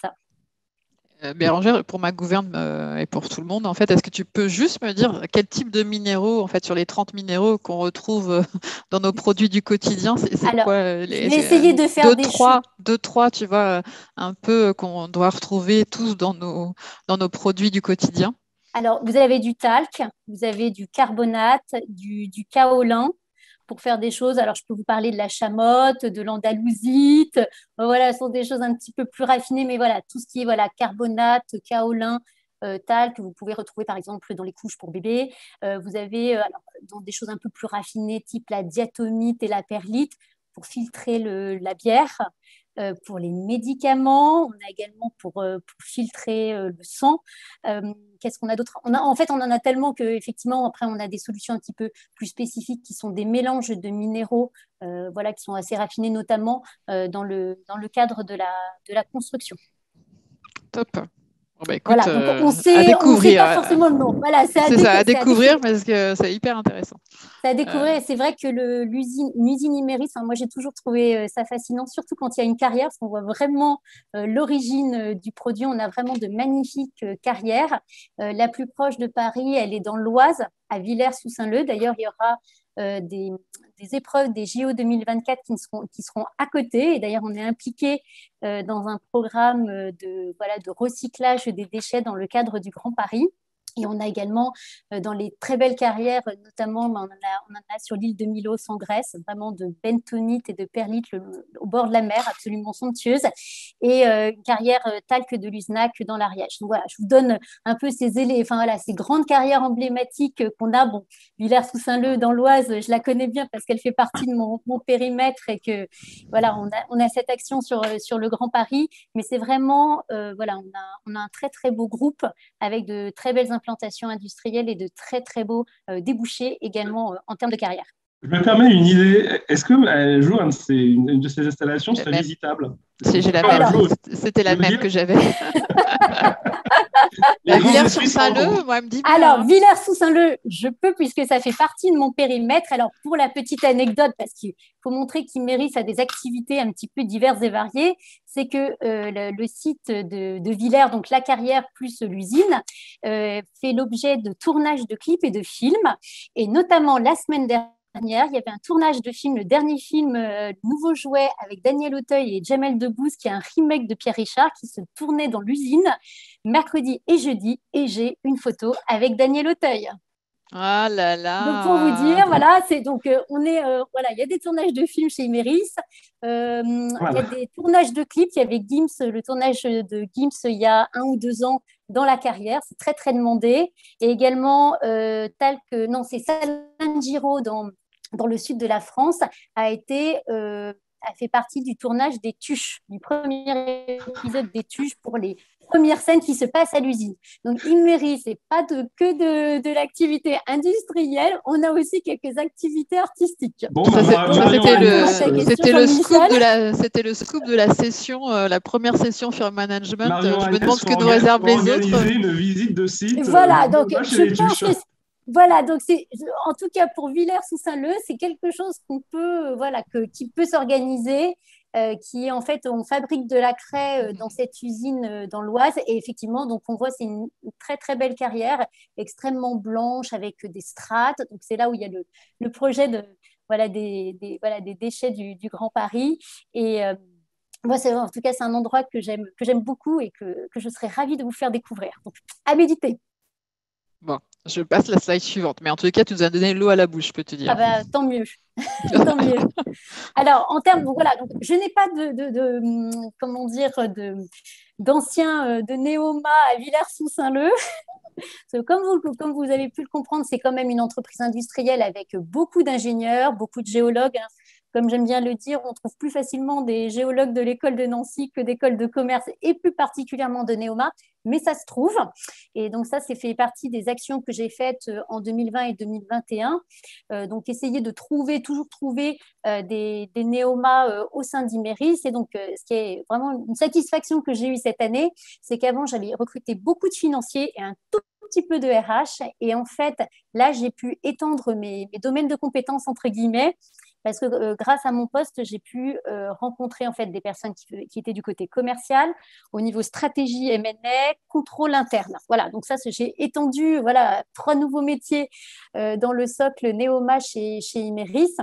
A: Bérangère, pour ma gouverne et pour tout le monde, en fait, est-ce que tu peux juste me dire quel type de minéraux, en fait, sur les 30 minéraux qu'on retrouve dans nos produits du quotidien, c'est quoi
F: je vais essayer de faire
A: deux, trois, tu vois, un peu qu'on doit retrouver tous dans nos produits du quotidien?
F: Alors, vous avez du talc, vous avez du carbonate, du kaolin, pour faire des choses. Alors, je peux vous parler de la chamotte, de l'andalusite. Voilà, ce sont des choses un petit peu plus raffinées, mais voilà, tout ce qui est carbonate, kaolin, talc, que vous pouvez retrouver par exemple dans les couches pour bébé. Vous avez dans des choses un peu plus raffinées, type la diatomite et la perlite, pour filtrer la bière. Pour les médicaments, on a également pour filtrer le sang. Qu'est-ce qu'on a d'autre? En fait, on en a tellement qu'effectivement, après, on a des solutions un petit peu plus spécifiques qui sont des mélanges de minéraux qui sont assez raffinés, notamment dans le cadre de la construction.
A: Top. Bon, bah, écoute,
F: voilà, donc on sait pas forcément le nom. Voilà, c'est
A: à découvrir parce que c'est hyper intéressant.
F: C'est à découvrir. C'est vrai que l'usine Imerys, moi j'ai toujours trouvé ça fascinant, surtout quand il y a une carrière, parce qu'on voit vraiment l'origine du produit. On a vraiment de magnifiques carrières. La plus proche de Paris, elle est dans l'Oise, à Villers-sous-Saint-Leu. D'ailleurs, il y aura des épreuves des JO 2024 qui seront à côté. Et d'ailleurs, on est impliqué dans un programme de recyclage des déchets dans le cadre du Grand Paris. Et on a également dans les très belles carrières, notamment on en a sur l'île de Milos en Grèce, vraiment de bentonite et de perlite au bord de la mer, absolument somptueuse, et une carrière talc de Luznac dans l'Ariège. Donc voilà, je vous donne un peu ces grandes carrières emblématiques qu'on a. Bon, Villers-sous-Saint-Leu dans l'Oise, je la connais bien parce qu'elle fait partie de mon périmètre et que voilà, on a cette action sur le Grand Paris, mais c'est vraiment voilà, on a un très très beau groupe avec de très belles implantations industrielles et de très très beaux débouchés également en termes de carrière.
D: Je me permets une idée. Est-ce qu'un jour, une de ces installations serait visitable?
A: J'ai la même. C'était la même que j'avais. Villers-sous-Saint-Leu, moi, elle me dit bien.
F: Alors, Villers-sous-Saint-Leu, je peux puisque ça fait partie de mon périmètre. Alors, pour la petite anecdote, parce qu'il faut montrer qu'Imeris a des activités un petit peu diverses et variées, c'est que le site de Villers, donc la carrière plus l'usine, fait l'objet de tournages de clips et de films. Et notamment, la semaine dernière, il y avait un tournage de film, le dernier film Nouveau Jouet avec Daniel Auteuil et Jamel Debbouze, qui est un remake de Pierre Richard, qui se tournait dans l'usine mercredi et jeudi, et j'ai une photo avec Daniel Auteuil.
A: Ah là là.
F: Donc pour vous dire, voilà, c'est donc voilà, il y a des tournages de films chez Imeris, il y a des tournages de clips. Il y avait Gims, le tournage de Gims il y a 1 ou 2 ans dans la carrière, c'est très très demandé. Et également c'est Salingiro dans le sud de la France a fait partie du tournage des Tuches, du premier épisode des Tuches pour les premières scènes qui se passent à l'usine. Donc, Imeris, c'est pas que de l'activité industrielle, on a aussi quelques activités artistiques.
A: Bon, c'était le scoop de la session, la première session sur management.
D: Marion,
A: je me demande ce que nous réservent les autres.
D: Une visite de site.
F: Voilà, donc je pense que voilà, donc en tout cas pour Villers-sous-Saint-Leu, c'est quelque chose qui peut s'organiser, qui est en fait, on fabrique de la craie dans cette usine dans l'Oise, et effectivement, donc on voit c'est une très très belle carrière, extrêmement blanche avec des strates. Donc c'est là où il y a le projet des déchets du Grand Paris. Et moi, en tout cas, c'est un endroit que j'aime beaucoup et que je serais ravie de vous faire découvrir. Donc, à méditer.
A: Bon, je passe la slide suivante, mais en tous les cas, tu nous as donné l'eau à la bouche, je peux te dire.
F: Ah bah, tant mieux. Tant mieux. Alors, en termes, voilà, donc, je n'ai pas d'anciens de Néoma à Villers-sous-Saint-Leu. Comme vous avez pu le comprendre, c'est quand même une entreprise industrielle avec beaucoup d'ingénieurs, beaucoup de géologues. Comme j'aime bien le dire, on trouve plus facilement des géologues de l'école de Nancy que d'école de commerce, et plus particulièrement de Néoma, mais ça se trouve. Et donc ça, c'est fait partie des actions que j'ai faites en 2020 et 2021. Donc essayer de toujours trouver des Néoma au sein d'Imeris. Et donc ce qui est vraiment une satisfaction que j'ai eue cette année, c'est qu'avant, j'avais recruté beaucoup de financiers et un tout petit peu de RH. Et en fait, là, j'ai pu étendre mes domaines de compétences, entre guillemets, parce que grâce à mon poste, j'ai pu rencontrer en fait des personnes qui étaient du côté commercial, au niveau stratégie M&A, contrôle interne. Voilà, donc ça, j'ai étendu 3 nouveaux métiers dans le socle Néoma chez Imeris.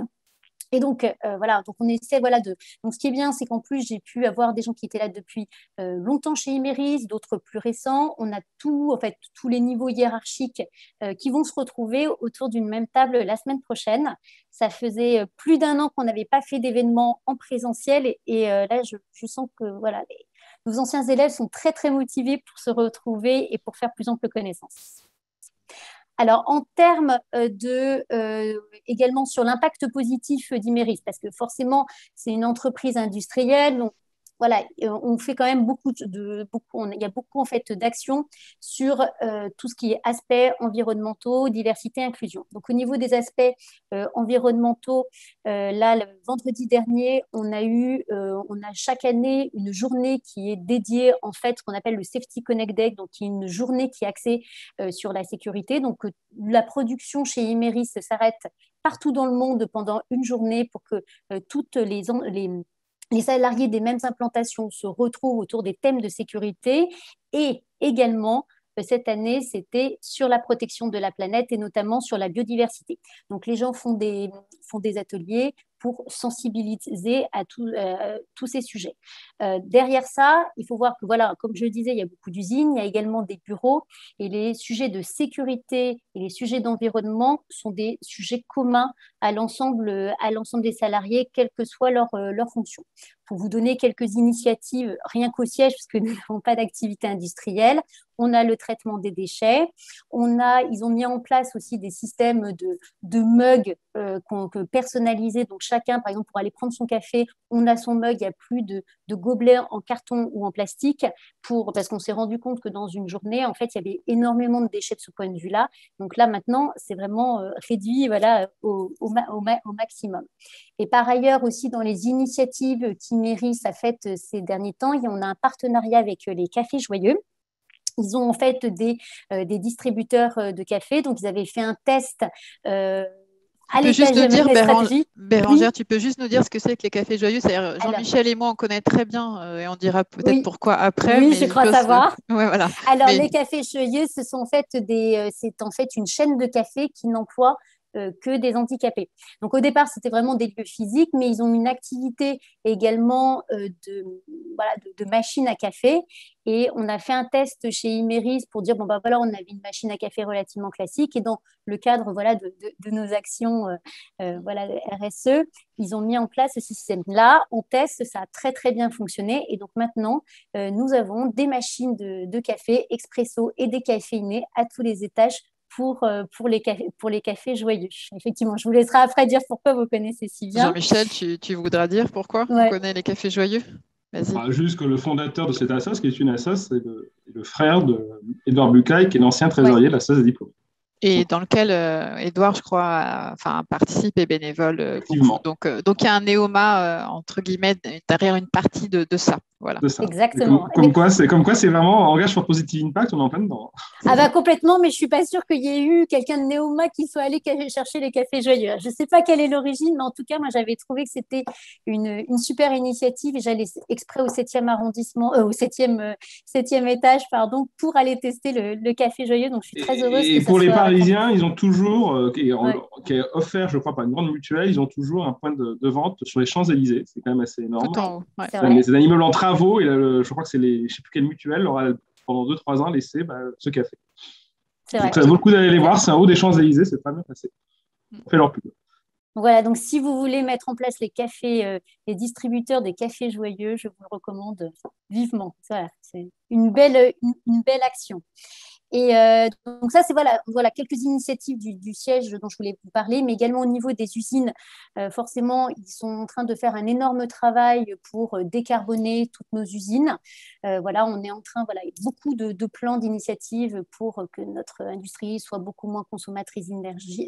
F: Et donc, donc on essaie, donc ce qui est bien, c'est qu'en plus, j'ai pu avoir des gens qui étaient là depuis longtemps chez Imeris, d'autres plus récents. On a tous les niveaux hiérarchiques qui vont se retrouver autour d'une même table la semaine prochaine. Ça faisait plus d'1 an qu'on n'avait pas fait d'événements en présentiel, et là, je sens que nos anciens élèves sont très, très motivés pour se retrouver et pour faire plus ample connaissance. Alors, en termes également sur l'impact positif d'Imeris, parce que forcément, c'est une entreprise industrielle, donc voilà, on fait quand même il y a beaucoup en fait d'actions sur tout ce qui est aspects environnementaux, diversité, inclusion. Donc au niveau des aspects environnementaux, là, le vendredi dernier, on a chaque année une journée qui est dédiée en fait, ce qu'on appelle le Safety Connect Day, donc qui est une journée qui est axée sur la sécurité. Donc la production chez Imeris s'arrête partout dans le monde pendant une journée pour que toutes les salariés des mêmes implantations se retrouvent autour des thèmes de sécurité. Et également, cette année, c'était sur la protection de la planète et notamment sur la biodiversité. Donc, les gens font des ateliers pour sensibiliser à tous ces sujets. Derrière ça, il faut voir que, voilà, comme je le disais, il y a beaucoup d'usines, il y a également des bureaux et les sujets de sécurité et les sujets d'environnement sont des sujets communs à l'ensemble des salariés, quelle que soit leur fonction. Pour vous donner quelques initiatives, rien qu'au siège, parce que nous n'avons pas d'activité industrielle, on a le traitement des déchets, ils ont mis en place aussi des systèmes de mugs personnalisés. Donc chacun, par exemple, pour aller prendre son café, on a son mug, il n'y a plus de gobelets en carton ou en plastique, parce qu'on s'est rendu compte que dans une journée, en fait, il y avait énormément de déchets de ce point de vue-là. Donc là, maintenant, c'est vraiment réduit voilà, au maximum. Et par ailleurs, aussi, dans les initiatives qu'Imeris a faites ces derniers temps, on a un partenariat avec les Cafés Joyeux. Ils ont en fait des distributeurs de café. Donc, ils avaient fait un test à l'étage de la stratégie.
A: Bérangère, tu peux juste nous dire ce que c'est que les Cafés Joyeux? C'est-à-dire, Jean-Michel et moi, on connaît très bien et on dira peut-être pourquoi après.
F: Oui, je crois savoir.
A: Ouais, voilà.
F: Alors, les Cafés Joyeux, c'est en fait une chaîne de café qui n'emploie que des handicapés. Donc au départ, c'était vraiment des lieux physiques, mais ils ont une activité également de machines à café. Et on a fait un test chez Imeris pour dire, bon, bah voilà, on avait une machine à café relativement classique. Et dans le cadre de nos actions RSE, ils ont mis en place ce système-là. On teste, ça a très, très bien fonctionné. Et donc maintenant, nous avons des machines de café expresso et décaféinées à tous les étages pour les cafés joyeux. Effectivement, je vous laisserai après dire pourquoi vous connaissez si bien.
A: Jean-Michel, tu voudras dire pourquoi on connaît les cafés joyeux?
D: Vas-y. Juste que le fondateur de cette assoce, qui est une assoce, c'est le frère d'Edouard Bucaille, qui est l'ancien trésorier de l'assoce des diplômés.
A: Et dans lequel Edouard, je crois, participe et est bénévole. Donc, il y a un néoma, entre guillemets, derrière une partie de ça. Voilà.
D: De ça.
F: Exactement.
D: Comme quoi, c'est vraiment engage for Positive Impact, on est en plein dedans.
F: Ah bah complètement, mais je ne suis pas sûre qu'il y ait eu quelqu'un de Néoma qui soit allé chercher les cafés joyeux. Je ne sais pas quelle est l'origine, mais en tout cas, moi, j'avais trouvé que c'était une super initiative et j'allais exprès au 7e arrondissement, au 7e étage, pour aller tester le café joyeux. Donc, je suis très heureuse.
D: Et pour les Parisiens, ils ont toujours, qui est offert, je crois, par une grande mutuelle, ils ont toujours un point de vente sur les Champs-Élysées. C'est quand même assez énorme.
A: Tout en haut. Ouais.
D: C'est un immeuble en travaux et je crois que c'est je ne sais plus quelle mutuelle leur a pendant 2-3 ans laissé ce café. Donc ça vaut le coup d'aller les voir, c'est en haut des Champs-Élysées, c'est pas bien passé. On fait leur pub.
F: Voilà, donc si vous voulez mettre en place les distributeurs des cafés joyeux, je vous le recommande vivement. Voilà, c'est une belle action. Et donc ça, c'est voilà quelques initiatives du siège dont je voulais vous parler, mais également au niveau des usines, forcément, ils sont en train de faire un énorme travail pour décarboner toutes nos usines. On est en train, il y a beaucoup de plans d'initiatives pour que notre industrie soit beaucoup moins consommatrice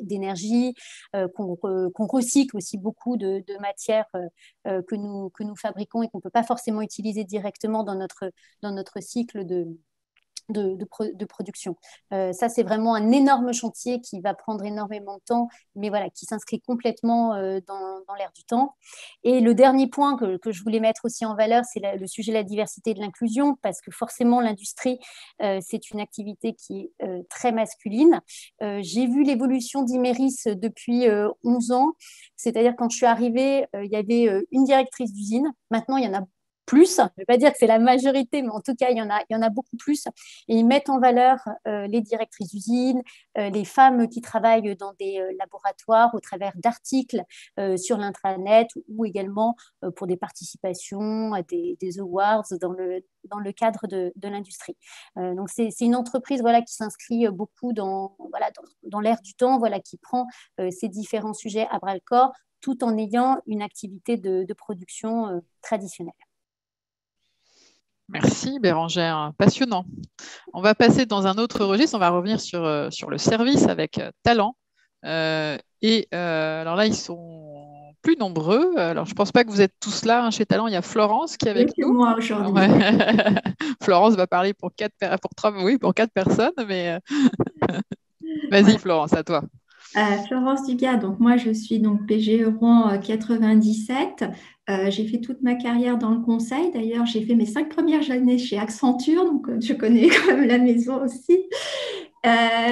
F: d'énergie, qu'on recycle aussi beaucoup de matières que nous fabriquons et qu'on ne peut pas forcément utiliser directement dans notre cycle de production. Ça, c'est vraiment un énorme chantier qui va prendre énormément de temps, mais qui s'inscrit complètement dans l'air du temps. Et le dernier point que je voulais mettre aussi en valeur, c'est le sujet de la diversité et de l'inclusion, parce que forcément, l'industrie, c'est une activité qui est très masculine. J'ai vu l'évolution d'Imeris depuis 11 ans, c'est-à-dire quand je suis arrivée, il y avait une directrice d'usine. Maintenant, il y en a plus, je ne vais pas dire que c'est la majorité, mais en tout cas, il y en a beaucoup plus. Et ils mettent en valeur les directrices d'usines, les femmes qui travaillent dans des laboratoires au travers d'articles sur l'intranet ou également pour des participations à des awards dans le cadre de l'industrie. Donc, c'est une entreprise qui s'inscrit beaucoup dans l'air du temps, qui prend ces différents sujets à bras-le-corps tout en ayant une activité de production traditionnelle.
A: Merci Bérangère, passionnant. On va passer dans un autre registre, on va revenir sur le service avec Talent. Alors là, ils sont plus nombreux. Alors, je ne pense pas que vous êtes tous là chez Talent. Il y a Florence qui est avec nous.
G: Moi aujourd'hui.
A: Ouais. Florence va parler pour 4 personnes, mais vas-y Florence, à toi.
G: Florence Dugas, donc moi je suis PGE Rouen 97. J'ai fait toute ma carrière dans le conseil. D'ailleurs, j'ai fait mes 5 premières années chez Accenture, donc je connais quand même la maison aussi.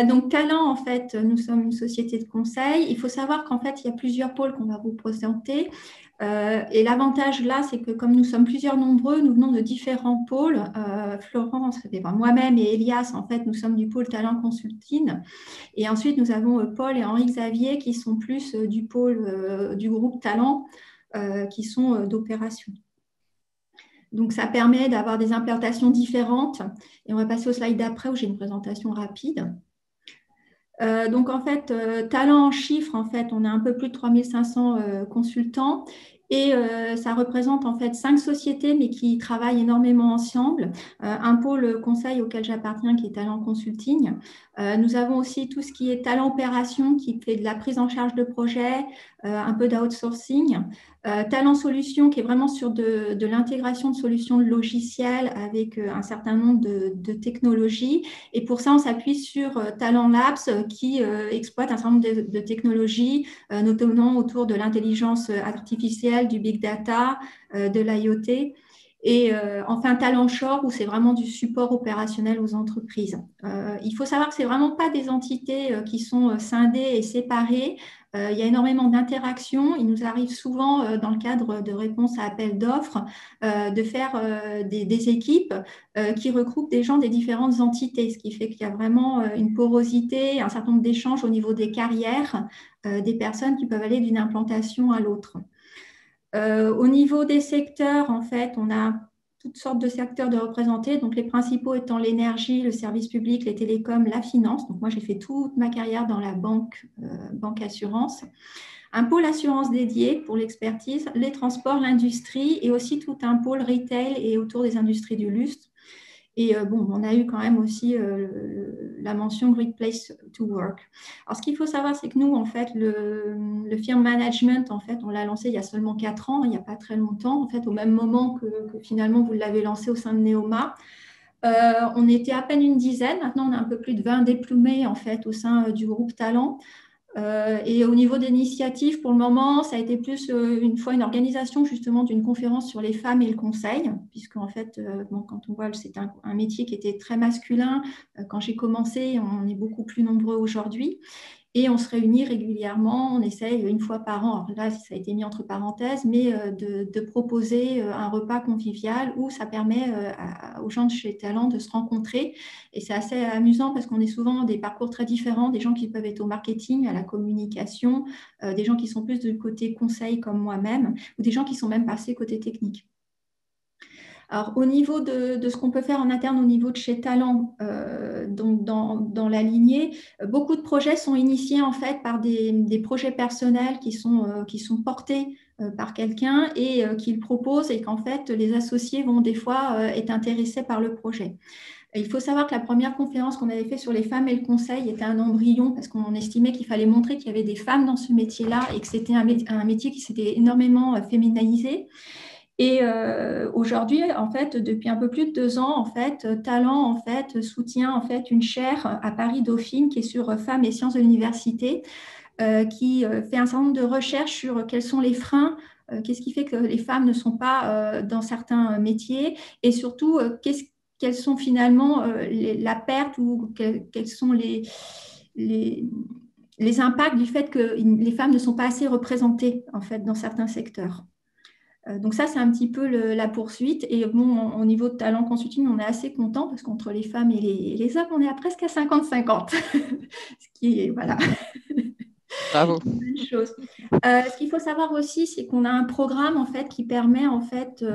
G: Donc Talent, en fait, nous sommes une société de conseil. Il faut savoir qu'en fait, il y a plusieurs pôles qu'on va vous présenter. Et l'avantage là, c'est que comme nous sommes plusieurs nombreux, nous venons de différents pôles. Florence, moi-même et Elias, en fait, nous sommes du pôle Talent Consulting. Et ensuite, nous avons Paul et Henri Xavier qui sont plus du pôle du groupe Talent, qui sont d'opération. Donc, ça permet d'avoir des implantations différentes. Et on va passer au slide d'après où j'ai une présentation rapide. Donc, en fait, Talent en chiffres, en fait, on a un peu plus de 3500 consultants. Et ça représente en fait 5 sociétés, mais qui travaillent énormément ensemble. Un pôle conseil auquel j'appartiens, qui est Talent Consulting. Nous avons aussi tout ce qui est Talent Opération, qui fait de la prise en charge de projets, un peu d'outsourcing. Talent Solutions, qui est vraiment sur de l'intégration de solutions de logiciels avec un certain nombre de technologies. Et pour ça, on s'appuie sur Talent Labs, qui exploite un certain nombre de technologies, notamment autour de l'intelligence artificielle, du big data, de l'IoT. Et enfin, Talent Shore, où c'est vraiment du support opérationnel aux entreprises. Il faut savoir que ce n'est vraiment pas des entités qui sont scindées et séparées. Il y a énormément d'interactions. Il nous arrive souvent, dans le cadre de réponses à appel d'offres, de faire des équipes qui regroupent des gens des différentes entités, ce qui fait qu'il y a vraiment une porosité, un certain nombre d'échanges au niveau des carrières des personnes qui peuvent aller d'une implantation à l'autre. Au niveau des secteurs, en fait, on a toutes sortes de secteurs de représentés, donc les principaux étant l'énergie, le service public, les télécoms, la finance. Donc moi, j'ai fait toute ma carrière dans la banque assurance. Un pôle assurance dédié pour l'expertise, les transports, l'industrie et aussi tout un pôle retail et autour des industries du luxe. Et bon, on a eu quand même aussi la mention Great Place to Work. Alors, ce qu'il faut savoir, c'est que nous, en fait, le firm management, en fait, on l'a lancé il y a seulement 4 ans, il n'y a pas très longtemps, en fait, au même moment que finalement vous l'avez lancé au sein de Neoma. On était à peine une dizaine, maintenant on a un peu plus de 20 diplômés, en fait, au sein du groupe Talent. Et au niveau d'initiatives, pour le moment, ça a été plus une fois une organisation justement d'une conférence sur les femmes et le conseil, puisque en fait, bon, quand on voit, c'est un métier qui était très masculin. Quand j'ai commencé, on est beaucoup plus nombreux aujourd'hui. Et on se réunit régulièrement, on essaye une fois par an, alors là ça a été mis entre parenthèses, mais de proposer un repas convivial où ça permet aux gens de chez Talent de se rencontrer. Et c'est assez amusant parce qu'on est souvent dans des parcours très différents, des gens qui peuvent être au marketing, à la communication, des gens qui sont plus du côté conseil comme moi-même, ou des gens qui sont même passés côté technique. Alors, au niveau de ce qu'on peut faire en interne au niveau de chez Talent, donc dans la lignée, beaucoup de projets sont initiés en fait par des projets personnels qui sont portés par quelqu'un et qu'ils proposent et qu'en fait les associés vont des fois être intéressés par le projet. Il faut savoir que la première conférence qu'on avait faite sur les femmes et le conseil était un embryon parce qu'on estimait qu'il fallait montrer qu'il y avait des femmes dans ce métier-là et que c'était un métier qui s'était énormément féminisé. Et aujourd'hui, en fait, depuis un peu plus de 2 ans, en fait, Talent en fait soutient en fait une chaire à Paris Dauphine qui est sur femmes et sciences de l'université, qui fait un certain nombre de recherches sur quels sont les freins, qu'est-ce qui fait que les femmes ne sont pas dans certains métiers, et surtout quelles sont finalement la perte ou quels sont les impacts du fait que les femmes ne sont pas assez représentées en fait dans certains secteurs. Donc ça, c'est un petit peu la poursuite. Et bon, au niveau de Talent Consulting, on est assez content parce qu'entre les femmes et les hommes, on est à presque à 50-50. Ce qui est, voilà.
A: Bravo.
G: Une chose. Ce qu'il faut savoir aussi, c'est qu'on a un programme en fait qui permet en fait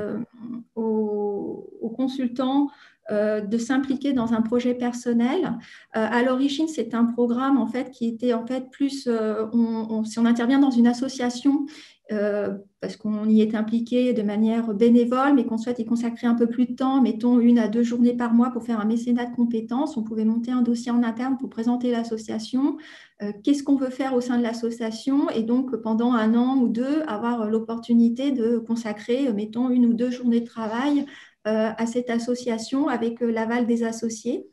G: aux consultants de s'impliquer dans un projet personnel. À l'origine, c'est un programme en fait qui était en fait plus, si on intervient dans une association, parce qu'on y est impliqué de manière bénévole, mais qu'on souhaite y consacrer un peu plus de temps, mettons 1 à 2 journées par mois pour faire un mécénat de compétences, on pouvait monter un dossier en interne pour présenter l'association, qu'est-ce qu'on veut faire au sein de l'association, et donc pendant 1 an ou 2, avoir l'opportunité de consacrer, mettons 1 ou 2 journées de travail à cette association avec l'aval des associés.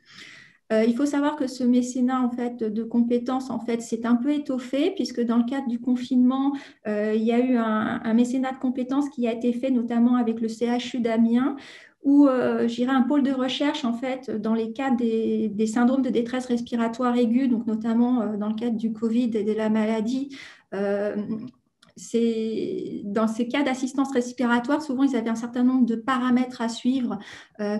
G: Il faut savoir que ce mécénat en fait, de compétences en fait, s'est un peu étoffé puisque dans le cadre du confinement, il y a eu un mécénat de compétences qui a été fait notamment avec le CHU d'Amiens où j'irai un pôle de recherche en fait, dans les cas des syndromes de détresse respiratoire aiguë, donc notamment dans le cadre du Covid et de la maladie. dans ces cas d'assistance respiratoire, souvent, ils avaient un certain nombre de paramètres à suivre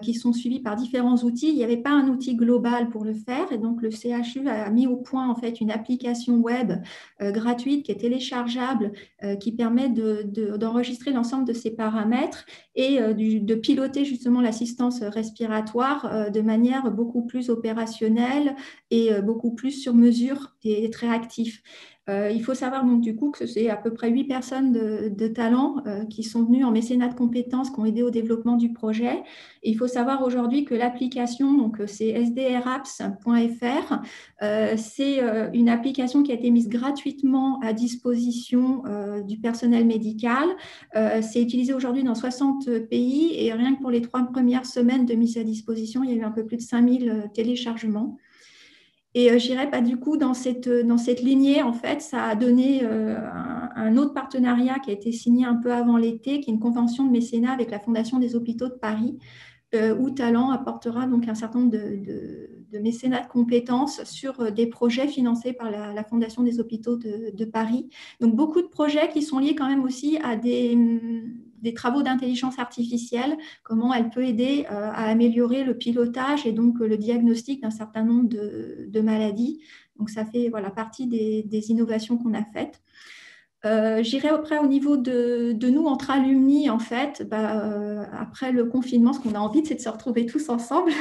G: qui sont suivis par différents outils. Il n'y avait pas un outil global pour le faire. Et donc, le CHU a mis au point, en fait, une application web gratuite qui est téléchargeable, qui permet d'enregistrer l'ensemble de ces paramètres et de piloter justement l'assistance respiratoire de manière beaucoup plus opérationnelle et beaucoup plus sur mesure et très actif. Il faut savoir donc du coup que c'est à peu près 8 personnes de talent qui sont venues en mécénat de compétences, qui ont aidé au développement du projet. Et il faut savoir aujourd'hui que l'application, donc c'est sdrapps.fr, c'est une application qui a été mise gratuitement à disposition du personnel médical. C'est utilisé aujourd'hui dans 60 pays et rien que pour les 3 premières semaines de mise à disposition, il y a eu un peu plus de 5000 téléchargements. Et je dirais, du coup, dans cette lignée, en fait, ça a donné un autre partenariat qui a été signé un peu avant l'été, qui est une convention de mécénat avec la Fondation des hôpitaux de Paris, où Talent apportera donc un certain nombre de mécénats de compétences sur des projets financés par la Fondation des hôpitaux de Paris. Donc, beaucoup de projets qui sont liés quand même aussi à des travaux d'intelligence artificielle, comment elle peut aider à améliorer le pilotage et donc le diagnostic d'un certain nombre de maladies. Donc, ça fait partie des innovations qu'on a faites. J'irai après au niveau de nous entre alumni, en fait, après le confinement, ce qu'on a envie, c'est de se retrouver tous ensemble.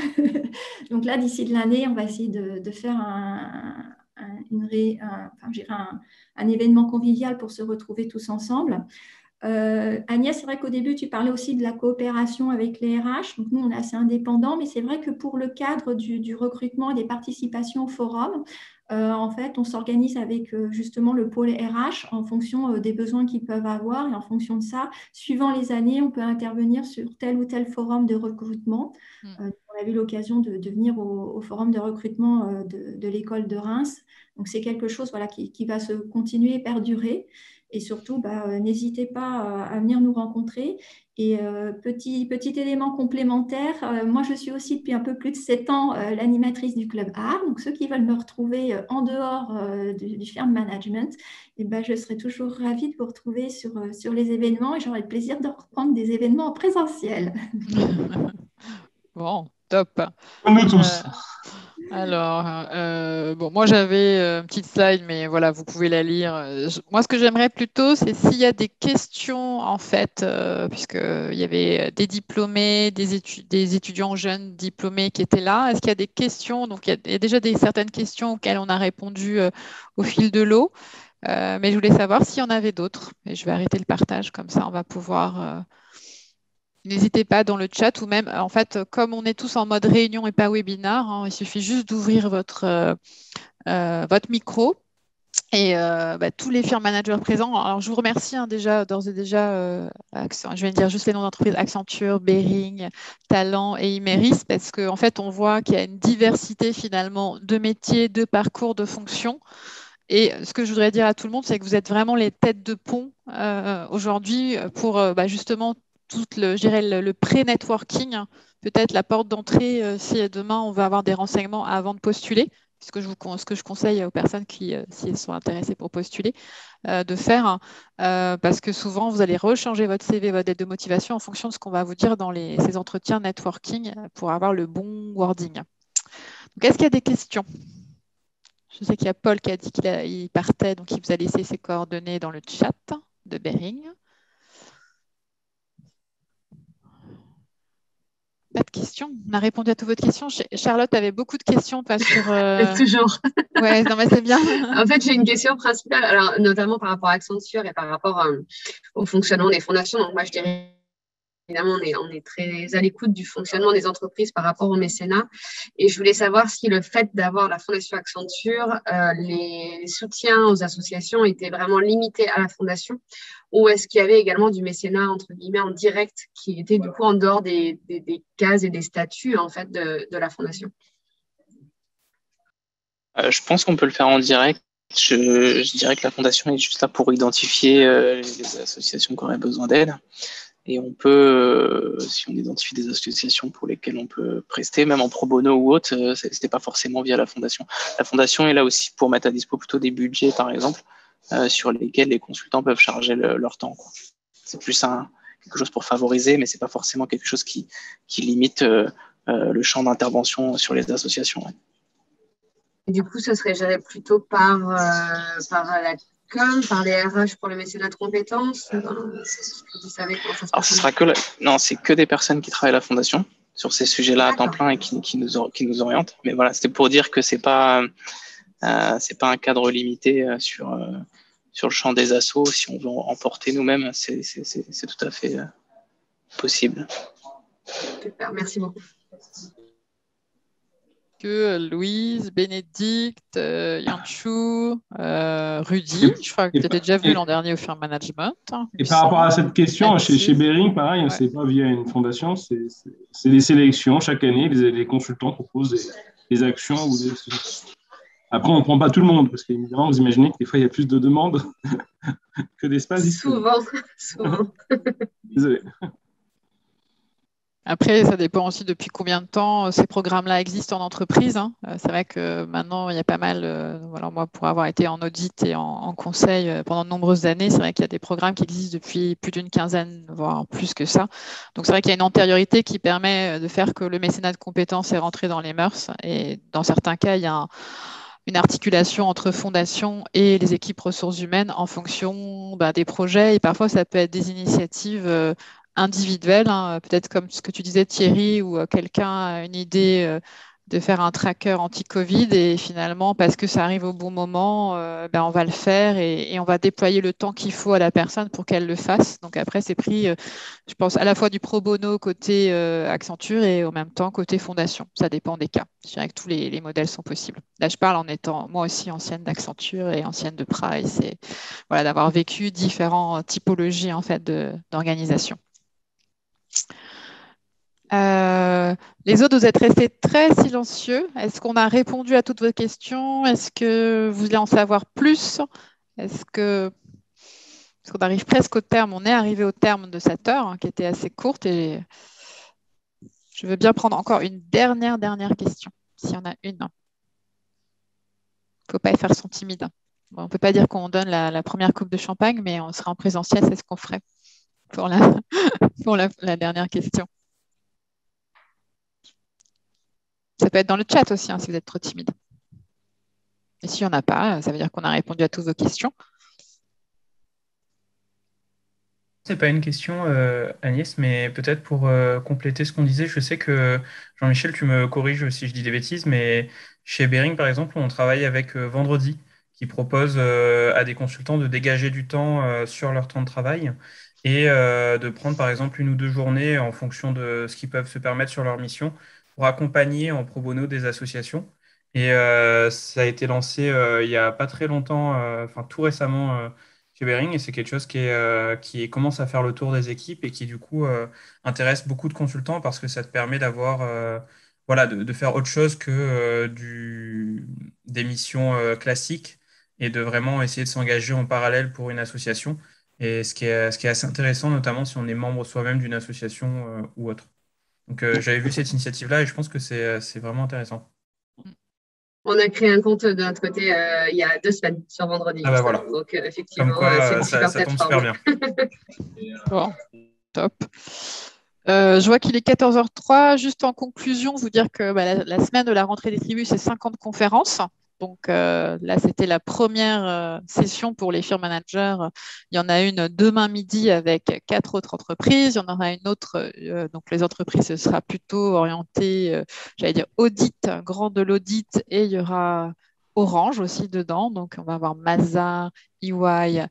G: Donc là, d'ici de l'année, on va essayer de faire un événement convivial pour se retrouver tous ensemble. Agnès, c'est vrai qu'au début, tu parlais aussi de la coopération avec les RH. Donc, nous, on est assez indépendants, mais c'est vrai que pour le cadre du recrutement et des participations au forum, en fait, on s'organise avec justement le pôle RH en fonction des besoins qu'ils peuvent avoir. Et en fonction de ça, suivant les années, on peut intervenir sur tel ou tel forum de recrutement. On a eu l'occasion de venir au forum de recrutement de l'école de Reims. Donc, c'est quelque chose qui va se continuer et perdurer. Et surtout, n'hésitez pas à venir nous rencontrer. Et petit élément complémentaire, moi je suis aussi depuis un peu plus de 7 ans l'animatrice du Club Art. Donc ceux qui veulent me retrouver en dehors du firm management, je serai toujours ravie de vous retrouver sur les événements et j'aurai le plaisir de reprendre des événements en présentiel.
A: Bon, top.
D: Nous tous.
A: Alors, moi j'avais une petite slide, mais voilà, vous pouvez la lire. Moi, ce que j'aimerais plutôt, c'est s'il y a des questions, en fait, puisqu'il y avait des diplômés, des étudiants jeunes diplômés qui étaient là. Est-ce qu'il y a des questions? Donc, il y a déjà certaines questions auxquelles on a répondu au fil de l'eau, mais je voulais savoir s'il y en avait d'autres. Et je vais arrêter le partage, comme ça, on va pouvoir... N'hésitez pas dans le chat ou même, en fait, comme on est tous en mode réunion et pas webinar, il suffit juste d'ouvrir votre micro et tous les firm managers présents. Alors, je vous remercie d'ores et déjà, je vais dire juste les noms d'entreprises, Accenture, Behring, Talent et Imeris, parce qu'en fait, on voit qu'il y a une diversité finalement de métiers, de parcours, de fonctions. Et ce que je voudrais dire à tout le monde, c'est que vous êtes vraiment les têtes de pont aujourd'hui pour justement le pré-networking, peut-être la porte d'entrée si demain on va avoir des renseignements avant de postuler, ce que je conseille aux personnes qui, si elles sont intéressées pour postuler, de faire, parce que souvent vous allez rechanger votre CV, votre lettre de motivation en fonction de ce qu'on va vous dire dans ces entretiens networking pour avoir le bon wording. Donc, est-ce qu'il y a des questions? Je sais qu'il y a Paul qui a dit qu'il partait, donc il vous a laissé ses coordonnées dans le chat de Behring. Pas de questions. On a répondu à toutes vos questions. Charlotte avait beaucoup de questions sur.
H: Toujours.
A: Ouais, non, mais c'est bien.
H: En fait, j'ai une question principale, alors notamment par rapport à Accenture et par rapport au fonctionnement des fondations. Donc moi, je dirais évidemment, on est très à l'écoute du fonctionnement des entreprises par rapport au mécénat. Et je voulais savoir si le fait d'avoir la Fondation Accenture, les soutiens aux associations étaient vraiment limités à la fondation, ou est-ce qu'il y avait également du mécénat, entre guillemets, en direct, qui était du coup en dehors des cases et des statuts en fait, de la fondation?
B: Je pense qu'on peut le faire en direct. Je dirais que la fondation est juste là pour identifier les associations qui auraient besoin d'aide. Et on peut, si on identifie des associations pour lesquelles on peut prester, même en pro bono ou autre, c'était pas forcément via la fondation. La fondation est là aussi pour mettre à dispo plutôt des budgets, par exemple, sur lesquels les consultants peuvent charger leur temps, quoi. C'est plus quelque chose pour favoriser, mais c'est pas forcément quelque chose qui limite le champ d'intervention sur les associations. Ouais.
H: Et du coup, ce serait géré plutôt par la com, par les RH pour le mécénat de compétences. Vous savez comment ça se passe?
B: Alors, non, c'est que des personnes qui travaillent à la fondation sur ces sujets-là à temps plein et qui nous orientent. Mais voilà, c'était pour dire que c'est pas un cadre limité sur le champ des assos. Si on veut en porter nous-mêmes, c'est tout à fait possible.
H: Super, merci beaucoup.
A: Que Louise, Bénédicte, Yanchou, Rudy, je crois que tu étais déjà venu l'an dernier au Firm Management.
D: Et par rapport à cette question, chez Behring, pareil, ouais. C'est pas via une fondation, c'est des sélections. Chaque année, les consultants proposent des actions. Après, on ne prend pas tout le monde, parce qu'évidemment, vous imaginez que des fois, il y a plus de demandes que d'espace.
H: Souvent.
D: Désolé.
A: Après, ça dépend aussi depuis combien de temps ces programmes-là existent en entreprise. Hein. C'est vrai que maintenant, il y a pas mal, voilà, moi, pour avoir été en audit et en conseil pendant de nombreuses années, c'est vrai qu'il y a des programmes qui existent depuis plus d'une quinzaine, voire plus que ça. Donc, c'est vrai qu'il y a une antériorité qui permet de faire que le mécénat de compétences est rentré dans les mœurs. Et dans certains cas, il y a une articulation entre fondation et les équipes ressources humaines en fonction des projets. Et parfois, ça peut être des initiatives individuelles, hein, peut-être comme ce que tu disais Thierry, où quelqu'un a une idée de faire un tracker anti-Covid et finalement, parce que ça arrive au bon moment, on va le faire et on va déployer le temps qu'il faut à la personne pour qu'elle le fasse. Donc après, c'est pris, je pense, à la fois du pro bono côté Accenture et en même temps côté fondation. Ça dépend des cas. Je dirais que tous les modèles sont possibles. Là, je parle en étant moi aussi ancienne d'Accenture et ancienne de Price et voilà, d'avoir vécu différentes typologies en fait d'organisation. Les autres, vous êtes restés très silencieux. Est-ce qu'on a répondu à toutes vos questions? Est-ce que vous voulez en savoir plus? Est-ce qu'on arrive presque au terme? On est arrivé au terme de cette heure qui était assez courte et je veux bien prendre encore une dernière question, s'il y en a une. Il ne faut pas faire son timide. Bon, on ne peut pas dire qu'on donne la première coupe de champagne, mais on sera en présentiel, c'est ce qu'on ferait pour la dernière question. Ça peut être dans le chat aussi, si vous êtes trop timide. Et s'il n'y en a pas, ça veut dire qu'on a répondu à toutes vos questions.
I: Ce n'est pas une question, Agnès, mais peut-être pour compléter ce qu'on disait, je sais que, Jean-Michel, tu me corriges si je dis des bêtises, mais chez Behring, par exemple, on travaille avec Vendredi, qui propose à des consultants de dégager du temps sur leur temps de travail et de prendre, par exemple, 1 ou 2 journées en fonction de ce qu'ils peuvent se permettre sur leur mission pour accompagner en pro bono des associations. Et ça a été lancé il n'y a pas très longtemps, tout récemment chez Behring, et c'est quelque chose qui commence à faire le tour des équipes et qui, du coup, intéresse beaucoup de consultants parce que ça te permet d'avoir, de faire autre chose que des missions classiques et de vraiment essayer de s'engager en parallèle pour une association. Et ce qui est assez intéressant, notamment si on est membre soi-même d'une association ou autre. Donc, j'avais vu cette initiative-là et je pense que c'est vraiment intéressant.
H: On a créé un compte de notre côté il y a 2 semaines sur Vendredi.
I: Ah bah voilà.
H: Donc, effectivement,
I: c'est une
H: super
I: ça tombe super bien.
A: Bon, top. Je vois qu'il est 14h03. Juste en conclusion, vous dire que la semaine de la rentrée des tribus, c'est 50 conférences. Donc là, c'était la première session pour les firm managers. Il y en a une demain midi avec 4 autres entreprises. Il y en aura une autre. Donc les entreprises, ce sera plutôt orienté, j'allais dire, audit, grand de l'audit. Et il y aura Orange aussi dedans. Donc on va avoir Mazars, EY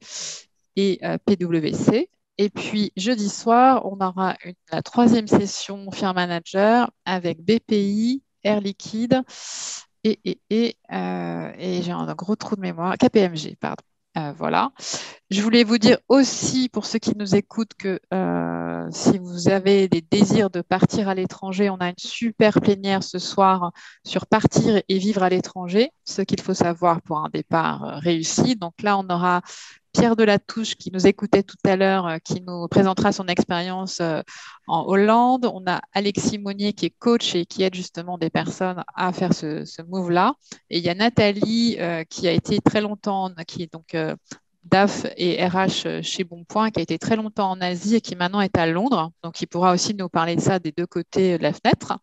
A: et PwC. Et puis, jeudi soir, on aura la 3e session Firm Manager avec BPI, Air Liquide et j'ai un gros trou de mémoire, KPMG, pardon. Voilà. Je voulais vous dire aussi, pour ceux qui nous écoutent, que si vous avez des désirs de partir à l'étranger, on a une super plénière ce soir sur partir et vivre à l'étranger, ce qu'il faut savoir pour un départ réussi. Donc là, on aura Pierre Delatouche qui nous écoutait tout à l'heure, qui nous présentera son expérience en Hollande. On a Alexis Monnier qui est coach et qui aide justement des personnes à faire ce move-là. Et il y a Nathalie qui a été très longtemps, qui est donc DAF et RH chez Bonpoint, qui a été très longtemps en Asie et qui maintenant est à Londres. Donc, il pourra aussi nous parler de ça des deux côtés de la fenêtre.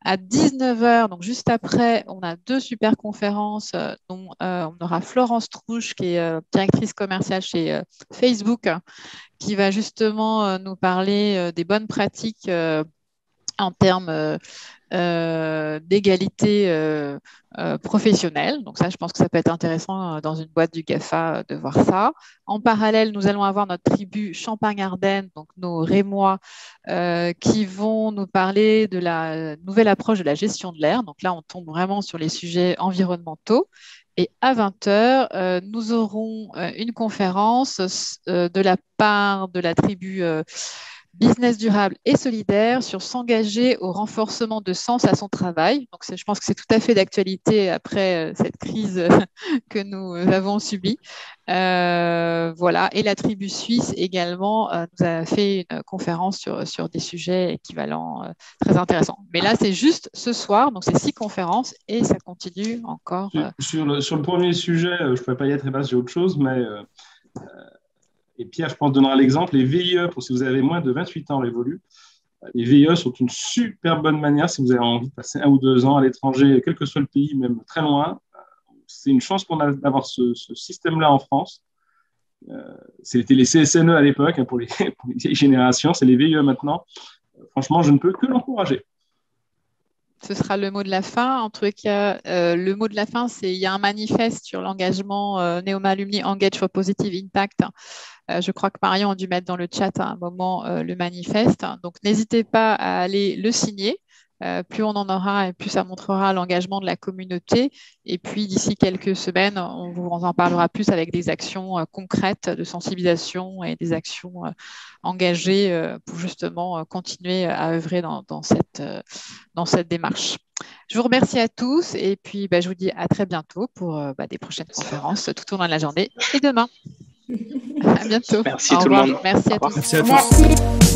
A: À 19h, donc juste après, on a 2 super conférences dont on aura Florence Trouche, qui est directrice commerciale chez Facebook, qui va justement nous parler des bonnes pratiques en termes d'égalité professionnelle. Donc ça, je pense que ça peut être intéressant dans une boîte du GAFA de voir ça. En parallèle, nous allons avoir notre tribu Champagne-Ardenne, donc nos Rémois, qui vont nous parler de la nouvelle approche de la gestion de l'air. Donc là, on tombe vraiment sur les sujets environnementaux. Et à 20h, nous aurons une conférence de la part de la tribu business durable et solidaire sur s'engager au renforcement de sens à son travail. Donc, je pense que c'est tout à fait d'actualité après cette crise que nous avons subie. Voilà. Et la tribu suisse également nous a fait une conférence sur des sujets équivalents très intéressants. Mais là, c'est juste ce soir, donc c'est 6 conférences et ça continue encore.
D: Sur le premier sujet, je ne pourrais pas y être, et j'ai autre chose, mais et Pierre, je pense, donnera l'exemple. Les VIE, pour si vous avez moins de 28 ans révolus, les VIE sont une super bonne manière si vous avez envie de passer 1 ou 2 ans à l'étranger, quel que soit le pays, même très loin. C'est une chance qu'on a d'avoir ce système-là en France. C'était les CSNE à l'époque, pour les vieilles générations, c'est les VIE maintenant. Franchement, je ne peux que l'encourager.
A: Ce sera le mot de la fin. En tout cas, le mot de la fin, c'est il y a un manifeste sur l'engagement Neoma Alumni Engage for Positive Impact. Je crois que Marion a dû mettre dans le chat à un moment le manifeste. Donc, n'hésitez pas à aller le signer. Plus on en aura et plus ça montrera l'engagement de la communauté. Et puis, d'ici quelques semaines, on vous en parlera plus avec des actions concrètes de sensibilisation et des actions engagées pour justement continuer à œuvrer dans cette démarche. Je vous remercie à tous et puis je vous dis à très bientôt pour des prochaines conférences tout au long de la journée et demain. À bientôt.
B: Merci tout le monde.
A: Merci à tous.
C: Merci à tous.
F: Merci.